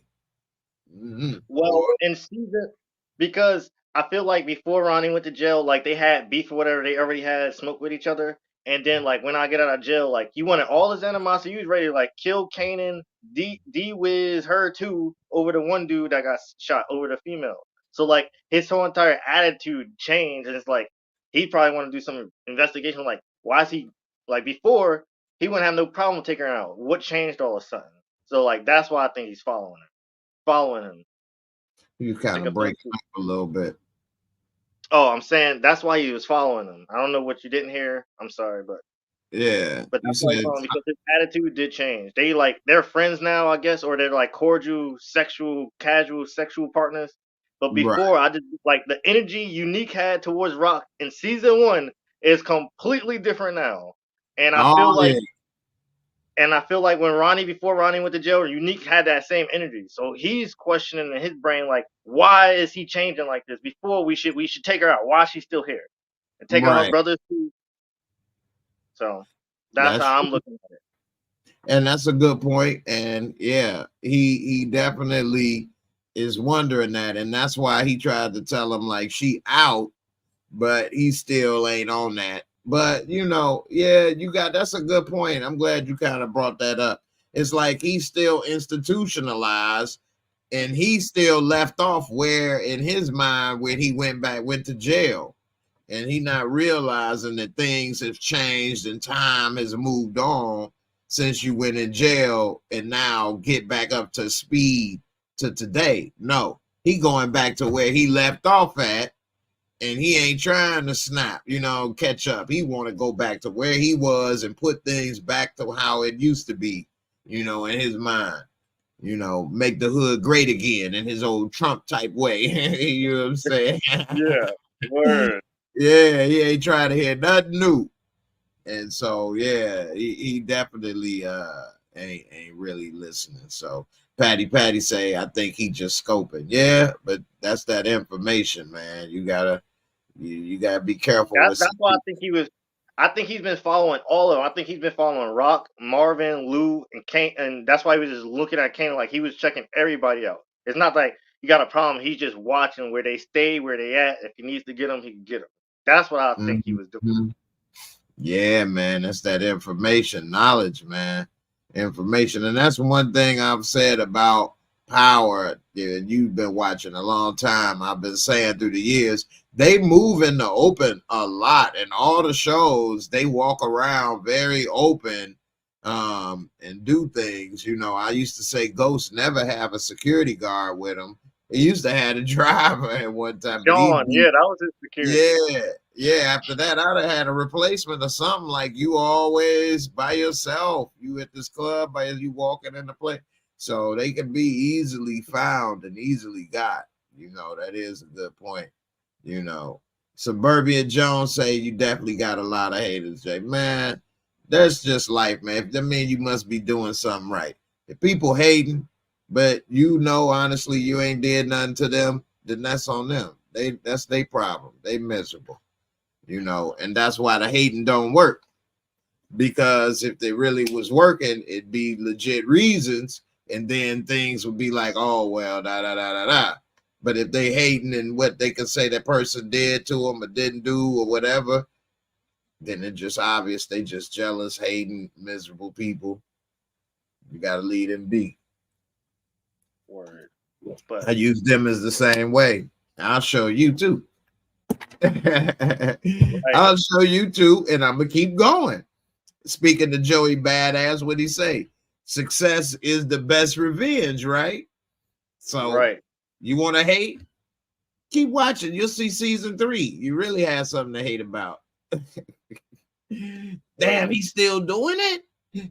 Well, in season, because I feel like before Ronnie went to jail, like they had beef or whatever, they already had smoke with each other. And then like when I get out of jail, like you wanted all his animosity, you was ready to like kill Kanan, D Wiz, her too, over the one dude that got shot over the female. So like his whole entire attitude changed, and it's like he probably want to do some investigation. Like why is he like before he wouldn't have no problem taking her out? What changed all of a sudden? So like that's why I think he's following him. You kind Like of breaking up a little bit. Oh, I'm saying that's why he was following him. I don't know what you didn't hear. I'm sorry, but Yeah, you that's why he's said following because his attitude did change. They're friends now, I guess, or they're like cordial, sexual, casual, sexual partners. But right. before, I just like the energy Unique had towards Rock in season 1 is completely different now, and I feel Oh, like yeah. And I feel like before Ronnie went to jail, Unique had that same energy. So he's questioning in his brain, like, why is he changing like this? Before we should take her out. Why is she still here? And take out her Right. brothers too. So that's That's how I'm looking at it. And that's a good point. And yeah, he definitely is wondering that. And that's why he tried to tell him like she out, but he still ain't on that. But you know, yeah, that's a good point. I'm glad you kind of brought that up. It's like he's still institutionalized, and he still left off where in his mind when he went to jail, and he not realizing that things have changed and time has moved on since you went in jail, and now get back up to speed to today. No, he going back to where he left off at, and he ain't trying to snap, catch up. He want to go back to where he was and put things back to how it used to be, in his mind. Make the hood great again in his old Trump type way. You know what I'm saying? Yeah. Word. Yeah, he ain't trying to hear nothing new. And so yeah, he definitely ain't really listening. So Patty say, I think he just scoping. Yeah, but that's that information, man. You gotta be careful with That's why I think he's been following all of them. I think he's been following Rock, Marvin, Lou, and Kane, and that's why he was just looking at Kane like he was checking everybody out. It's not like he got a problem. He's just watching where they stay, where they at. If he needs to get them, he can get them. That's what I think he was doing. Yeah, man, that's that information, knowledge, man, information. And that's one thing I've said about Power. Yeah, you've been watching a long time. I've been saying through the years, they move in the open a lot. And all the shows, they walk around very open and do things. I used to say Ghost never have a security guard with him. He used to have a driver at one time. John, yeah, that was his security. Yeah. After that, I'd have had a replacement or something, like you always by yourself. You at this club, by you walking in the place. So they can be easily found and easily got. That is a good point. Suburbia Jones say you definitely got a lot of haters, Jay. Man, that's just life, man. That means you must be doing something right. If people hating, but honestly, you ain't did nothing to them, then that's on them. That's their problem. They miserable, and that's why the hating don't work. Because if they really was working, it'd be legit reasons, and then things would be like, oh well, da da da da da. But if they hating and what they can say that person did to them or didn't do or whatever, then it's just obvious they just jealous, hating, miserable people. You gotta lead them be. Word. But I use them as the same way. I'll show you too. I'll show you too, and I'm gonna keep going. Speaking to Joey Badass, what he say? Success is the best revenge, right? So right. You want to hate? Keep watching. You'll see season 3. You really have something to hate about. Damn, he's still doing it?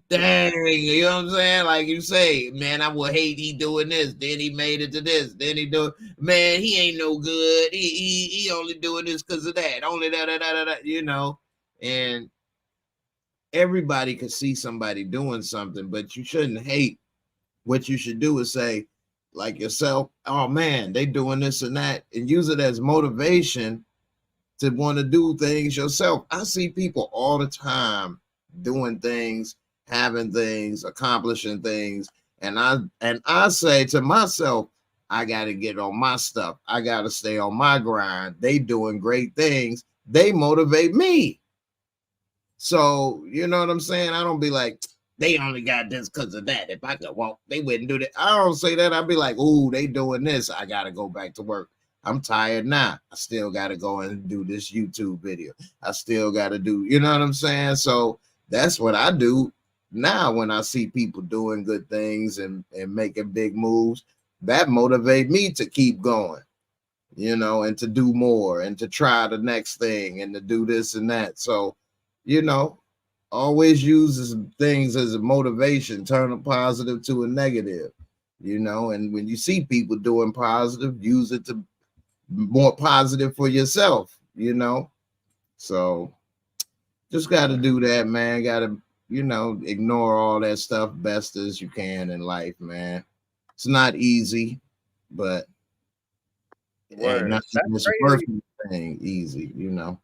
Dang, you know what I'm saying? Like you say, man, I would hate he doing this. Then he made it to this. Then he do, man, he ain't no good. He only doing this because of that. Only that, you know. And everybody could see somebody doing something, but you shouldn't hate. What you should do is say, like yourself, oh man, they doing this and that, and use it as motivation to want to do things yourself. I see people all the time doing things, having things, accomplishing things, and I say to myself, I got to get on my stuff. I got to stay on my grind. They doing great things. They motivate me. So, you know what I'm saying? I don't be like, they only got this because of that. If I could walk, they wouldn't do that. I don't say that. I'd be like, ooh, they doing this. I got to go back to work. I'm tired now. I still got to go and do this YouTube video. I still got to do, you know what I'm saying? So that's what I do now when I see people doing good things and making big moves. That motivate me to keep going, you know, and to do more and to try the next thing and to do this and that. So, you know, always use things as a motivation, turn a positive to a negative, you know, and when you see people doing positive, use it to more positive for yourself, you know. So just got to do that, man. Got to, you know, ignore all that stuff best as you can in life, man. It's not easy, but ain't nothing that's a perfect thing easy, you know.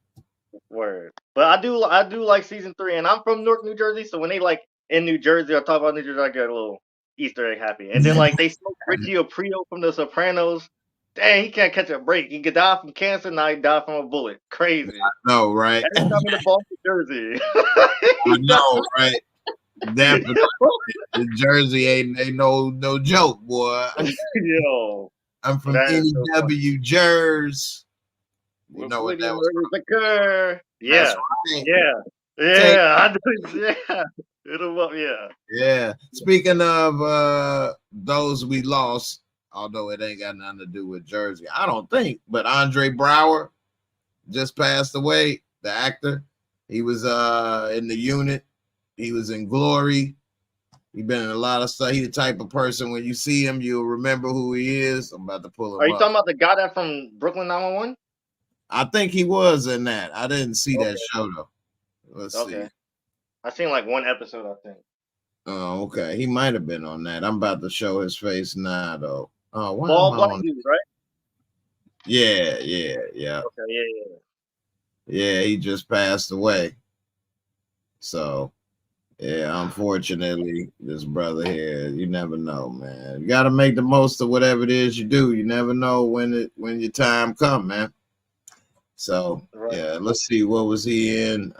Word. But I do like season 3, and I'm from Newark, New Jersey, so when they like in New Jersey or talk about New Jersey, I get a little Easter egg happy. And then like they smoke Richie Aprile from The Sopranos. Dang, he can't catch a break. He could die from cancer, now he died from a bullet. Crazy. No, right? Every time in the Boston, Jersey. I know, right? Definitely. Jersey ain't no joke, boy. Yo. I'm from NEW, Jersey. You know what that was? Occur. Yeah. Right. Yeah. I do. Yeah. It'll up. Yeah. Yeah. Speaking of those we lost, although it ain't got nothing to do with Jersey, I don't think. But Andre Brower just passed away. The actor. He was in the unit. He was in Glory. He's been in a lot of stuff. He's the type of person when you see him, you'll remember who he is. I'm about to pull him up. Are you talking about the guy that from Brooklyn 911? I think he was in that. I didn't see that show though. Let's see. I seen like one episode, I think. Oh, okay. He might have been on that. I'm about to show his face now though. Oh, why Bald black dude, right? Yeah. Okay, Yeah, he just passed away. So yeah, unfortunately, this brother here, you never know, man. You gotta make the most of whatever it is you do. You never know when your time come, man. So yeah, let's see, what was he in?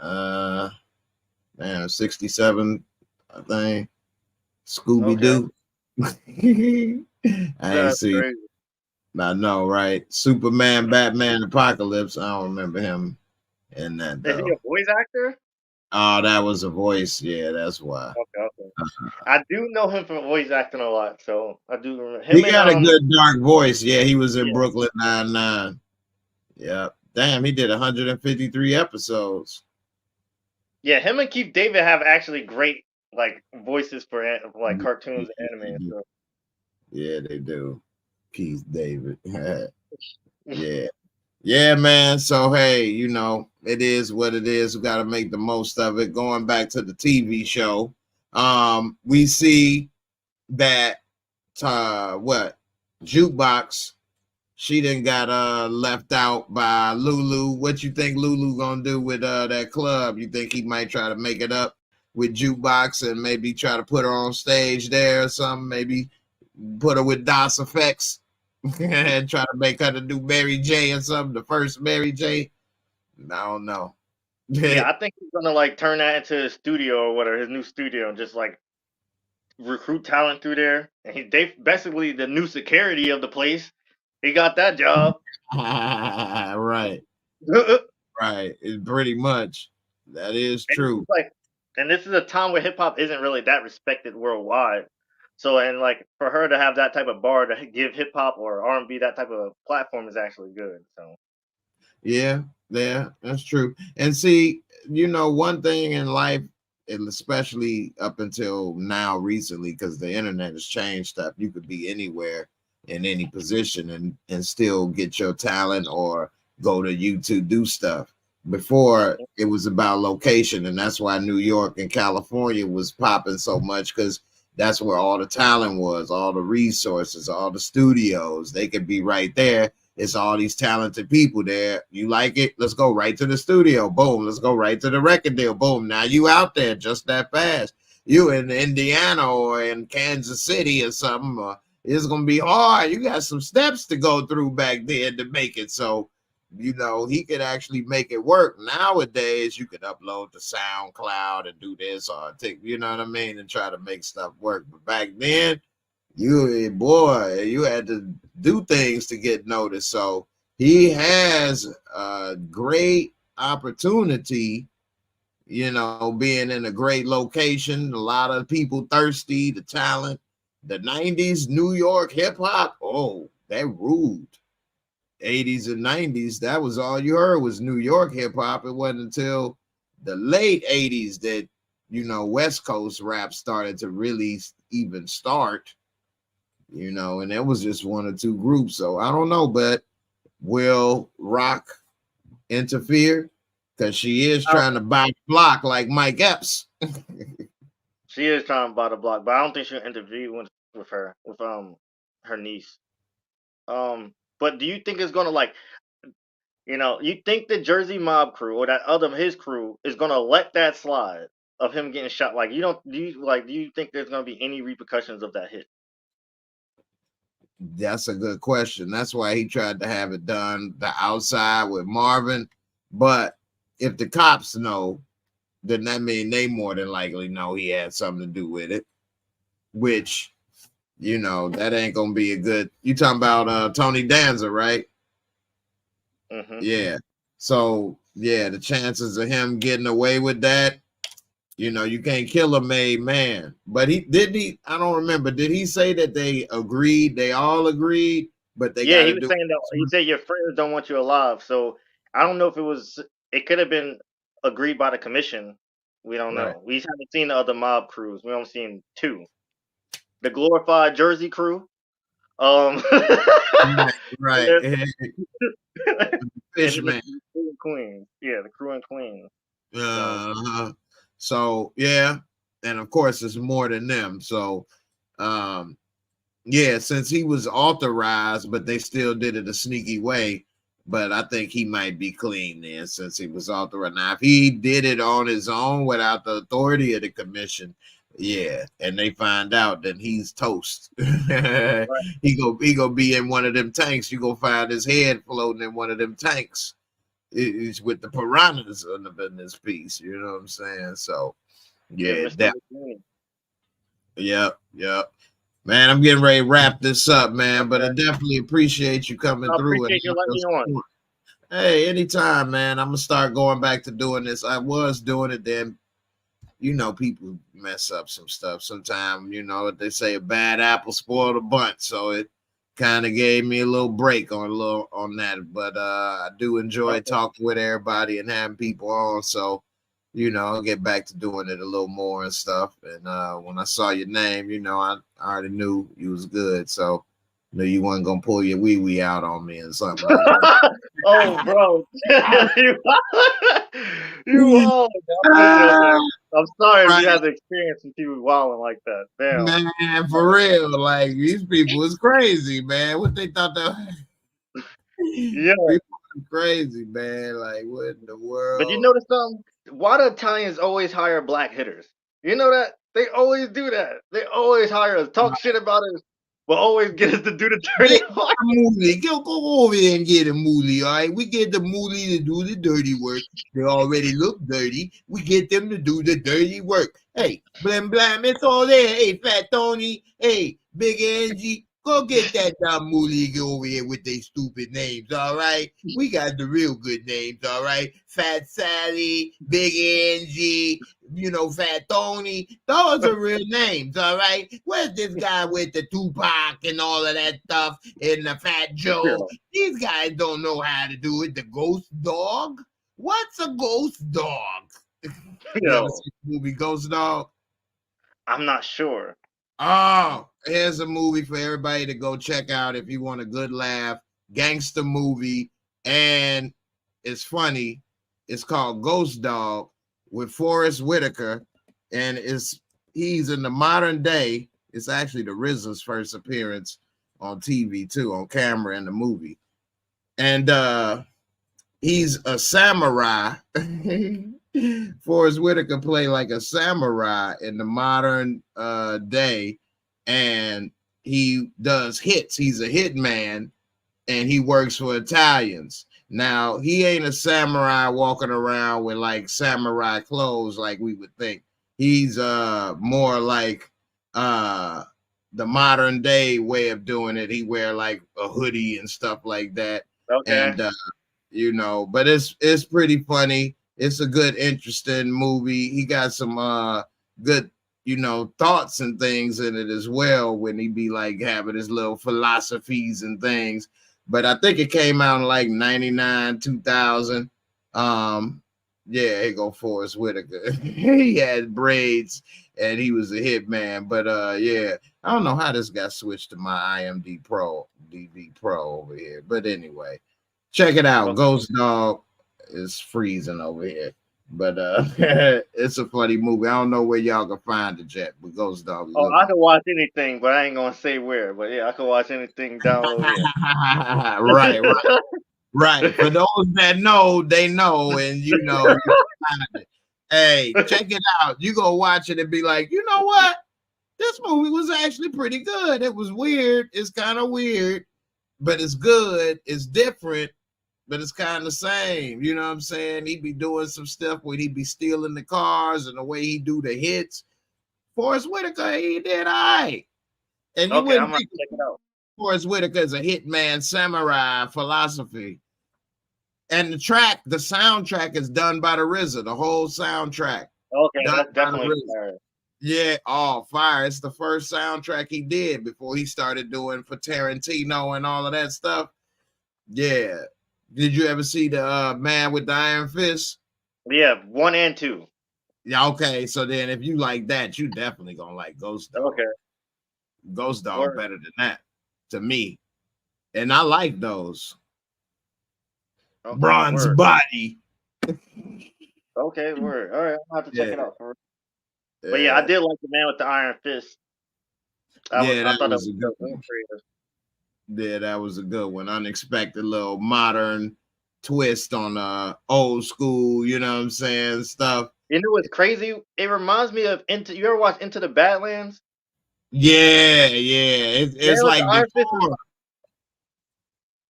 Man, 67, I think. Scooby-Doo. Okay. I ain't see. Crazy. I know, right? Superman, Batman, Apocalypse. I don't remember him in that. Though. Is he a voice actor? Oh, that was a voice. Yeah, that's why. Okay. I do know him from voice acting a lot, so I do remember him. He got a good dark voice. Yeah, he was in Brooklyn Nine-Nine. Yeah. Damn, he did 153 episodes. Yeah, him and Keith David have actually great like voices for like cartoons and anime and stuff. Yeah, they do. Keith David. Yeah, man. So hey, you know, it is what it is. We got to make the most of it. Going back to the TV show, we see that Jukebox, she done got left out by Lulu. What you think Lulu gonna do with that club? You think he might try to make it up with Jukebox and maybe try to put her on stage there or something? Maybe put her with DOS Effects and try to make her to do Mary J or something, the first Mary J. I don't know. Yeah, I think he's gonna like turn that into his studio or whatever, his new studio, and just like recruit talent through there. And they basically the new security of the place. He got that job. Right. Right. It's pretty much. That is true. And this is a time where hip hop isn't really that respected worldwide. So and like for her to have that type of bar to give hip hop or R&B that type of platform is actually good. So Yeah, yeah, that's true. And see, one thing in life, and especially up until now recently, because the internet has changed stuff, you could be anywhere in any position and still get your talent or go to YouTube do stuff. Before it was about location, and that's why New York and California was popping so much, because that's where all the talent was, all the resources, all the studios. They could be right there. It's all these talented people there. You like it? Let's go right to the studio. Boom. Let's go right to the record deal. Boom. Now you out there just that fast. You in Indiana or in Kansas City or something. It's going to be hard. You got some steps to go through back then to make it. So, he could actually make it work. Nowadays, you could upload to SoundCloud and do this or take, you know what I mean, and try to make stuff work. But back then, you had to do things to get noticed. So he has a great opportunity, being in a great location, a lot of people thirsty, the talent. The 90s New York hip hop, oh, that ruled. 80s and 90s, that was all you heard was New York hip hop. It wasn't until the late 80s that West Coast rap started to really even start. And it was just one or two groups. So I don't know, but will Rock interfere? Because she is trying to buy the block like Mike Epps. she is trying to buy the block, but I don't think she'll interview with her, with her niece. But do you think it's gonna like, you think the Jersey Mob crew or that other his crew is gonna let that slide of him getting shot? Like, you don't do you think there's gonna be any repercussions of that hit? That's a good question. That's why he tried to have it done the outside with Marvin. But if the cops know, then that means they more than likely know he had something to do with it. Which, that ain't gonna be a good. You talking about Tony Danza, right? Mm-hmm. Yeah. So yeah, the chances of him getting away with that, you can't kill a made man. But I don't remember. Did he say that they agreed? They all agreed, but they Yeah, got he to was do saying that he said your friends don't want you alive. So I don't know if it could have been agreed by the commission. We don't right. know. We haven't seen the other mob crews. We only seen two. The glorified Jersey crew. Right. And the Fishman. crew in Queens. Yeah, the crew in Queens. So yeah, and of course it's more than them. So yeah, since he was authorized, but they still did it a sneaky way. But I think he might be clean then since he was authorized. Now, if he did it on his own without the authority of the commission, yeah, and they find out, then he's toast. Right. He go be in one of them tanks. You go find his head floating in one of them tanks. It's with the piranhas on the business piece. You know what I'm saying? So yeah, that. Yep. Man, I'm getting ready to wrap this up, man. But I definitely appreciate you coming through. Appreciate you letting me on. Hey, anytime, man. I'm gonna start going back to doing this. I was doing it then. People mess up some stuff sometimes. They say a bad apple spoiled a bunch. So it kind of gave me a little break on that. But I do enjoy talking with everybody and having people on. So I'll get back to doing it a little more and stuff. And when I saw your name, I already knew you was good. So knew you wasn't gonna pull your wee out on me or something like that. Oh, bro. you all. I'm sorry if you had the experience with people wilding like that. Damn. Man, for real. Like these people is crazy, man. What they thought that Yeah. People are crazy, man. Like what in the world? But you notice something? Why do Italians always hire black hitters? You know that? They always do that. They always hire us, talk shit about us, but always get us to do the dirty work. Go over there and get a moolie, all right? We get the moolie to do the dirty work. They already look dirty. We get them to do the dirty work. Hey, blam, it's all there. Hey, Fat Tony. Hey, Big Angie. Go get that dumb moolie over here with their stupid names, all right? We got the real good names, all right? Fat Sally, Big Angie, Fat Tony. Those are real names, all right? Where's this guy with the Tupac and all of that stuff and the Fat Joe? These guys don't know how to do it. The Ghost Dog? What's a Ghost Dog? You ever seen the movie Ghost Dog? I'm not sure. Oh, here's a movie for everybody to go check out if you want a good laugh. Gangster movie. And it's funny. It's called Ghost Dog with Forrest Whitaker. And he's in the modern day. It's actually the RZA's first appearance on TV too, on camera in the movie. And he's a samurai. Forrest Whitaker play like a samurai in the modern day, and he does hits. He's a hitman, and he works for Italians. Now, he ain't a samurai walking around with like samurai clothes like we would think. He's more like the modern day way of doing it. He wear like a hoodie and stuff like that. Okay. And but it's pretty funny. It's a good, interesting movie. He got some good, thoughts and things in it as well when he be like having his little philosophies and things. But I think it came out in like 99, 2000. Yeah, here go Forrest Whitaker. He had braids and he was a hitman. But yeah, I don't know how this got switched to my DV Pro over here. But anyway, check it out. Ghost Dog is freezing over here. But it's a funny movie. I don't know where y'all can find it yet, but Ghost Dog. Oh, I can watch anything, but I ain't gonna say where. But yeah, I can watch anything download it. Right. For those that know, they know, and you find it. Hey, check it out. You go watch it and be like, you know what? This movie was actually pretty good. It was weird. It's kind of weird, but it's good. It's different, but it's kind of the same. You know what I'm saying? He be doing some stuff where he be stealing the cars and the way he do the hits. Forrest Whitaker, he did all right. And you wouldn't think check it out. Forrest Whitaker is a hitman samurai philosophy. And the soundtrack is done by the RZA, the whole soundtrack. Okay, that's definitely fire. Yeah, fire. It's the first soundtrack he did before he started doing for Tarantino and all of that stuff. Yeah. Did you ever see the Man with the Iron Fist? Yeah, 1 and 2. Yeah, okay. So then if you like that, you definitely gonna like Ghost Dog. Okay. Ghost Dog better than that to me. And I like those. Okay, Bronze body. Okay, word. All right, I'll have to check it out. But yeah, I did like the Man with the Iron Fist. I thought that was a good one. Yeah, that was a good one. Unexpected little modern twist on old school, you know what I'm saying, stuff. You know what's crazy? It reminds me of you ever watch Into the Badlands? Yeah. It's like before.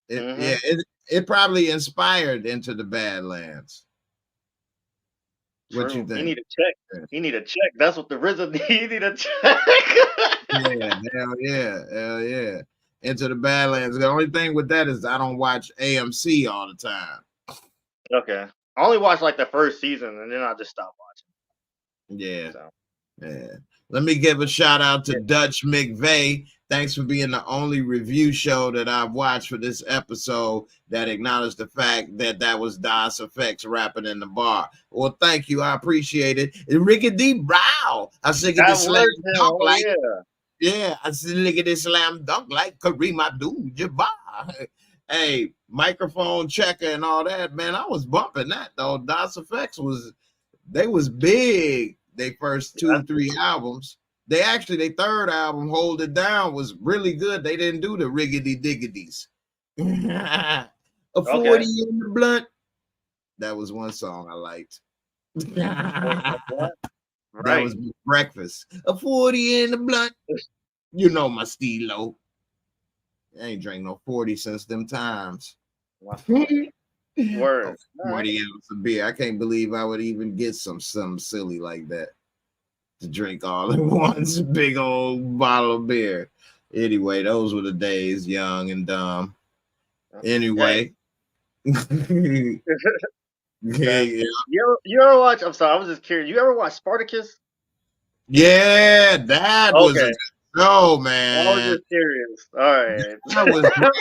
It probably inspired Into the Badlands. True. What you think? He need a check. He need a check. That's what the RZA need. He need a check. Hell yeah. Into the Badlands. The only thing with that is I don't watch AMC all the time. Okay. I only watched like the first season and then I just stopped watching. Yeah. Yeah. Let me give a shout out to Dutch McVeigh. Thanks for being the only review show that I've watched for this episode that acknowledged the fact that was Das Effects rapping in the bar. Well, thank you. I appreciate it. Ricky D. Brow. I said it slam dunk like I said look at this slam dunk like Kareem Abdul-Jabbar. Hey, microphone checker and all that, man. I was bumping that though. Das Effects was big. They first 2-3 albums. Their third album, Hold It Down, was really good. They didn't do the riggedy diggities. A 40 in the blunt. That was one song I liked. That was Breakfast. A 40 in the blunt. You know my stilo. I ain't drank no 40 since them times. Word. 40 ounces of beer. I can't believe I would even get something silly like that to drink all at once. Big old bottle of beer. Anyway, those were the days, young and dumb. Hey, Anyway. Yeah, man. yeah. You ever watch? I'm sorry, I was just curious. You ever watch Spartacus? Yeah, that was a Okay, good show, I was man. just curious. All right. That was great,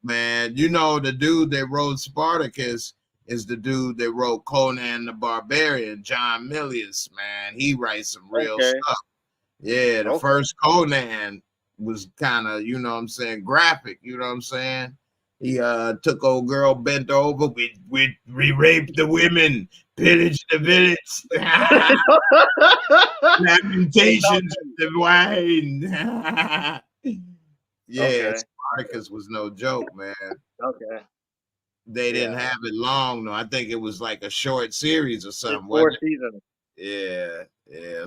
man. You know, the dude that wrote Spartacus is the dude that wrote Conan the Barbarian, John Milius, man. He writes some real Okay. stuff. Yeah, the Okay. first Conan was kind of, you know what I'm saying, graphic, you know what I'm saying? He took old girl bent over, we raped the women, pillaged the village, lamentations of the wine. Yeah, Okay. Spartacus was no joke, man. Okay. They didn't Yeah. have it long though. I think it was like a short series or It's something, four wasn't seasons. it? Yeah,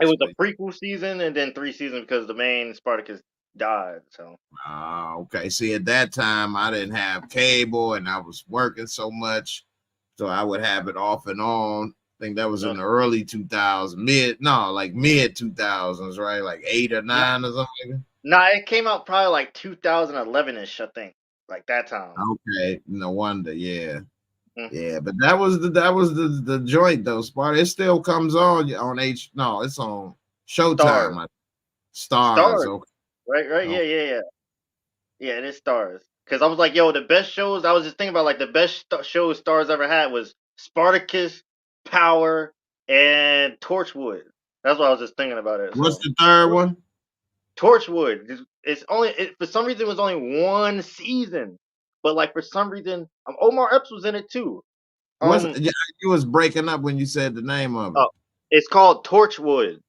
It Spartacus. was But a prequel season and then 3 seasons because the main Spartacus died. So okay. See, at that time I didn't have cable and I was working so much, so I would have it off and on. I think that was in the okay. early 2000s, like mid 2000s, right? Like 8 or 9 or something. Nah, it came out probably like 2011-ish, I think. Like that time. Okay, no wonder. Yeah, Mhm. yeah. But that was the joint though. Sparta. It still comes on H. No, it's on Stars. Showtime. Stars. Stars. Okay. Right, right. Oh, Yeah, yeah, yeah. Yeah, it is Stars. Because I was like, yo, the best shows, I was just thinking about like the best shows Stars ever had was Spartacus, Power, and Torchwood. That's what I was just thinking about it. what's So the third one? Torchwood. It's only for some reason it was only 1 season, but like for some reason Omar Epps was in it too. What's Um, yeah, you was breaking up when you said the name of it. oh, it's called Torchwood.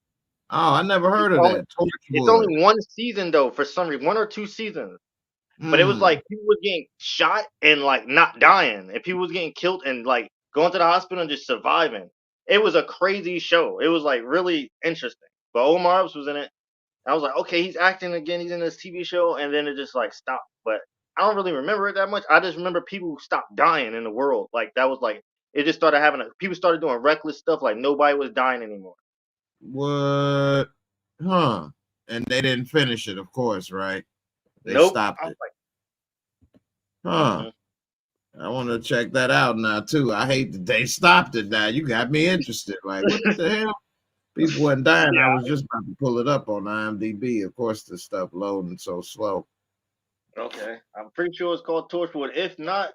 Oh, I never It's heard of only that. it's Torchwood. only 1 season though for some reason, 1 or 2 seasons. But it was Hmm. like people was getting shot and like not dying, and people was getting killed and like going to the hospital and just surviving. It was a crazy show. It was like really interesting. But Omar Epps was in it. I was like, okay, he's acting again. He's in this TV show, and then it just like stopped. But I don't really remember it that much. I just remember people who stopped dying in the world. Like that was like it just started having people started doing reckless stuff. Like nobody was dying anymore. What? Huh? And they didn't finish it, of course, right? They Nope. stopped I was it. like, Huh? I want to check that out now too. I hate that they stopped it. Now you got me interested. Like, what the hell? People wasn't dying. I yeah, was just about to pull it up on IMDb. Of course, the stuff loading so slow. okay. I'm pretty sure it's called Torchwood. If not,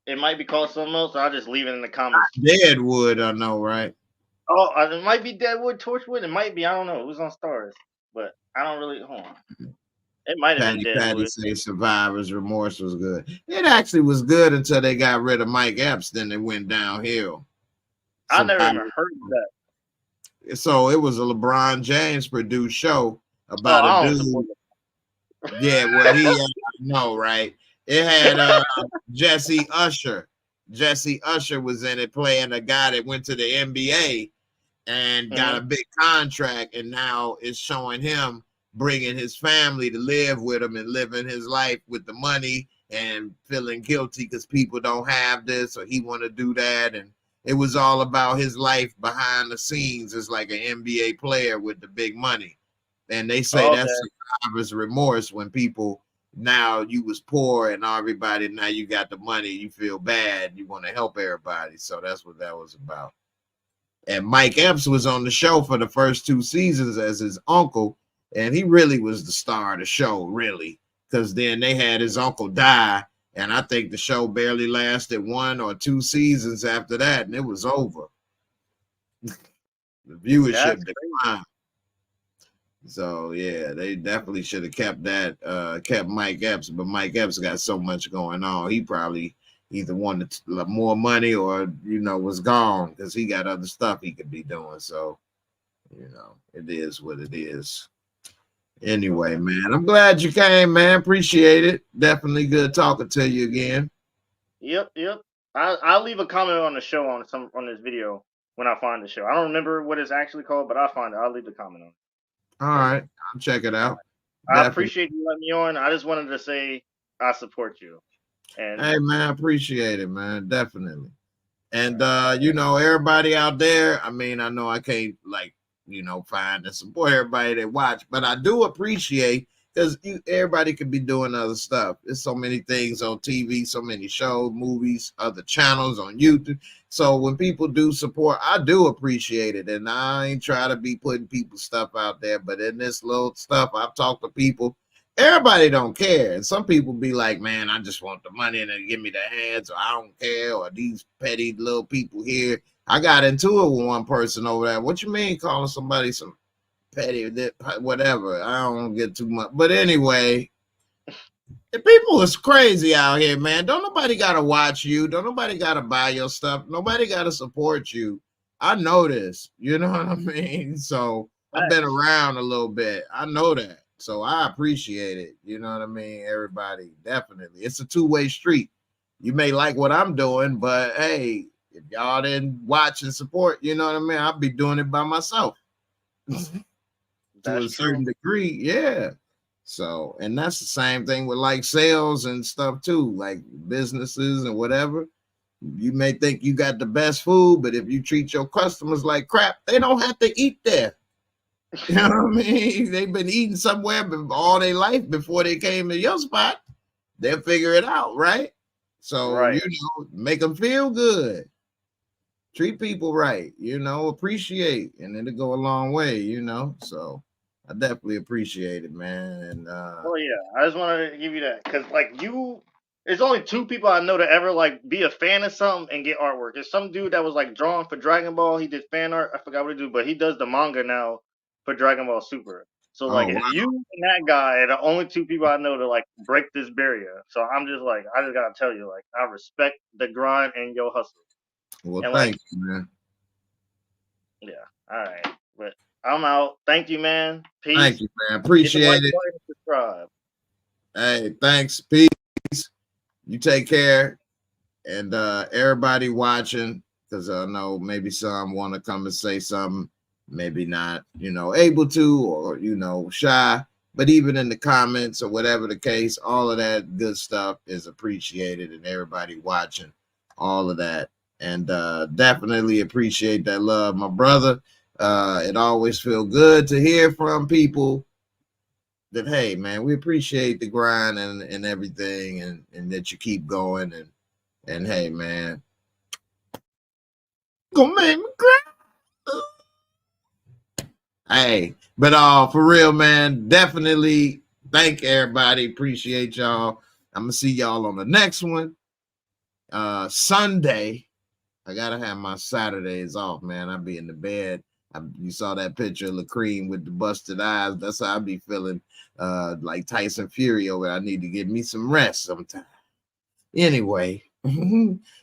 it might be called something else. I'll just leave it in the comments. Deadwood, I know, right? Oh, it might be Deadwood Torchwood. It might be. I don't know. It was on Stars, but I don't really. Hold on. It might have been Patty Deadwood. say Survivor's Remorse was good. It actually was good until they got rid of Mike Epps. Then it went downhill. I never even Survivor. heard of that. So it was a LeBron James produced show Oh, about a I don't support dude. Yeah, well, no, right? It had Jesse Usher. Jesse Usher was in it playing a guy that went to the NBA and got a it. big contract, and now it's showing him bringing his family to live with him and living his life with the money and feeling guilty because people don't have this or he want to do that. And it was all about his life behind the scenes as like an NBA player with the big money. And they say Okay. that's survivor's remorse when people now you was poor and everybody now you got the money, you feel bad, you want to help everybody. So that's what that was about. And Mike Epps was on the show for the first 2 seasons as his uncle, and he really was the star of the show, really, because then they had his uncle die, and I think the show barely lasted 1 or 2 seasons after that, and it was over. The That's viewership crazy. declined. So yeah, they definitely should have kept Mike Epps, but Mike Epps got so much going on. He probably either wanted more money or was gone because he got other stuff he could be doing. So it is what it is. Anyway, Okay. man, I'm glad you came, man. Appreciate it. Definitely good talking to you again. Yep. Yep. I'll leave a comment on the show on this video when I find the show. I don't remember what it's actually called, but I'll find it. I'll leave the comment on it. All But right, I'll check it out. I Definitely. appreciate you letting me on. I just wanted to say I support you. And Hey, man, I appreciate it, man. Definitely. And everybody out there, I mean, I know I can't like you know, find and support everybody that watch. But I do appreciate, because everybody could be doing other stuff. There's so many things on TV, so many shows, movies, other channels on YouTube. So when people do support, I do appreciate it. And I ain't try to be putting people's stuff out there, but in this little stuff, I've talked to people. Everybody don't care. And some people be like, man, I just want the money and they give me the ads, or I don't care, or these petty little people here. I got into it with one person over there. What you mean calling somebody some petty, whatever? I don't get too much. But anyway, the people is crazy out here, man. Don't nobody gotta watch you. Don't nobody gotta buy your stuff. Nobody gotta support you. I know this. You know what I mean? So I've been around a little bit. I know that. So I appreciate it. You know what I mean? Everybody, definitely. It's a two-way street. You may like what I'm doing, but hey, if y'all didn't watch and support, you know what I mean? I'll be doing it by myself. To a certain degree, yeah. So, and that's the same thing with like sales and stuff too, like businesses and whatever. You may think you got the best food, but if you treat your customers like crap, they don't have to eat there. You know what I mean? They've been eating somewhere all their life before they came to your spot. They'll figure it out, right? So, you know, make them feel good. Treat people right, you know, appreciate, and it'll go a long way, you know. So I definitely appreciate it, man. And oh yeah, I just wanted to give you that, because like there's only two people I know to ever like be a fan of something and get artwork. There's some dude that was like drawing for Dragon Ball. He did fan art. I forgot what he do, but he does the manga now for Dragon Ball Super. So like, wow. you and that guy are the only two people I know to like break this barrier. So I'm just like, I just gotta tell you, like, I respect the grind and your hustle. Well, and thank you, man. Yeah. All right. But I'm out. Thank you, man. Peace. Thank you, man. Appreciate it. Subscribe. Hey, thanks. Peace. You take care. And everybody watching, because I know maybe some want to come and say something, maybe not, you know, able to, or, you know, shy. But even in the comments or whatever the case, all of that good stuff is appreciated, and everybody watching, all of that. And definitely appreciate that love, my brother. It always feels good to hear from people that, hey, man, we appreciate the grind and everything, and that you keep going. And hey, man, gonna make me cry. Hey, but for real, man, definitely thank everybody. Appreciate y'all. I'm gonna see y'all on the next one. Sunday. I gotta have my Saturdays off, man. I'll be in the bed. You saw that picture of LaCream with the busted eyes. That's how I be feeling, like Tyson Fury over. I need to get me some rest sometime. Anyway,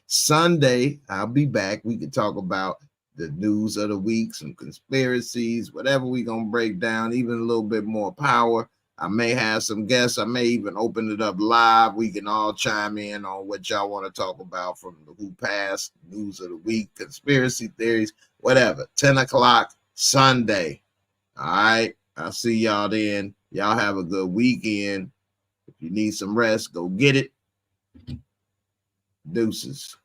Sunday I'll be back. We can talk about the news of the week, some conspiracies, whatever we gonna break down, even a little bit more power. I may have some guests. I may even open it up live. We can all chime in on what y'all want to talk about from the Who Passed, news of the week, conspiracy theories, whatever. 10 o'clock Sunday. All right. I'll see y'all then. Y'all have a good weekend. If you need some rest, go get it. Deuces.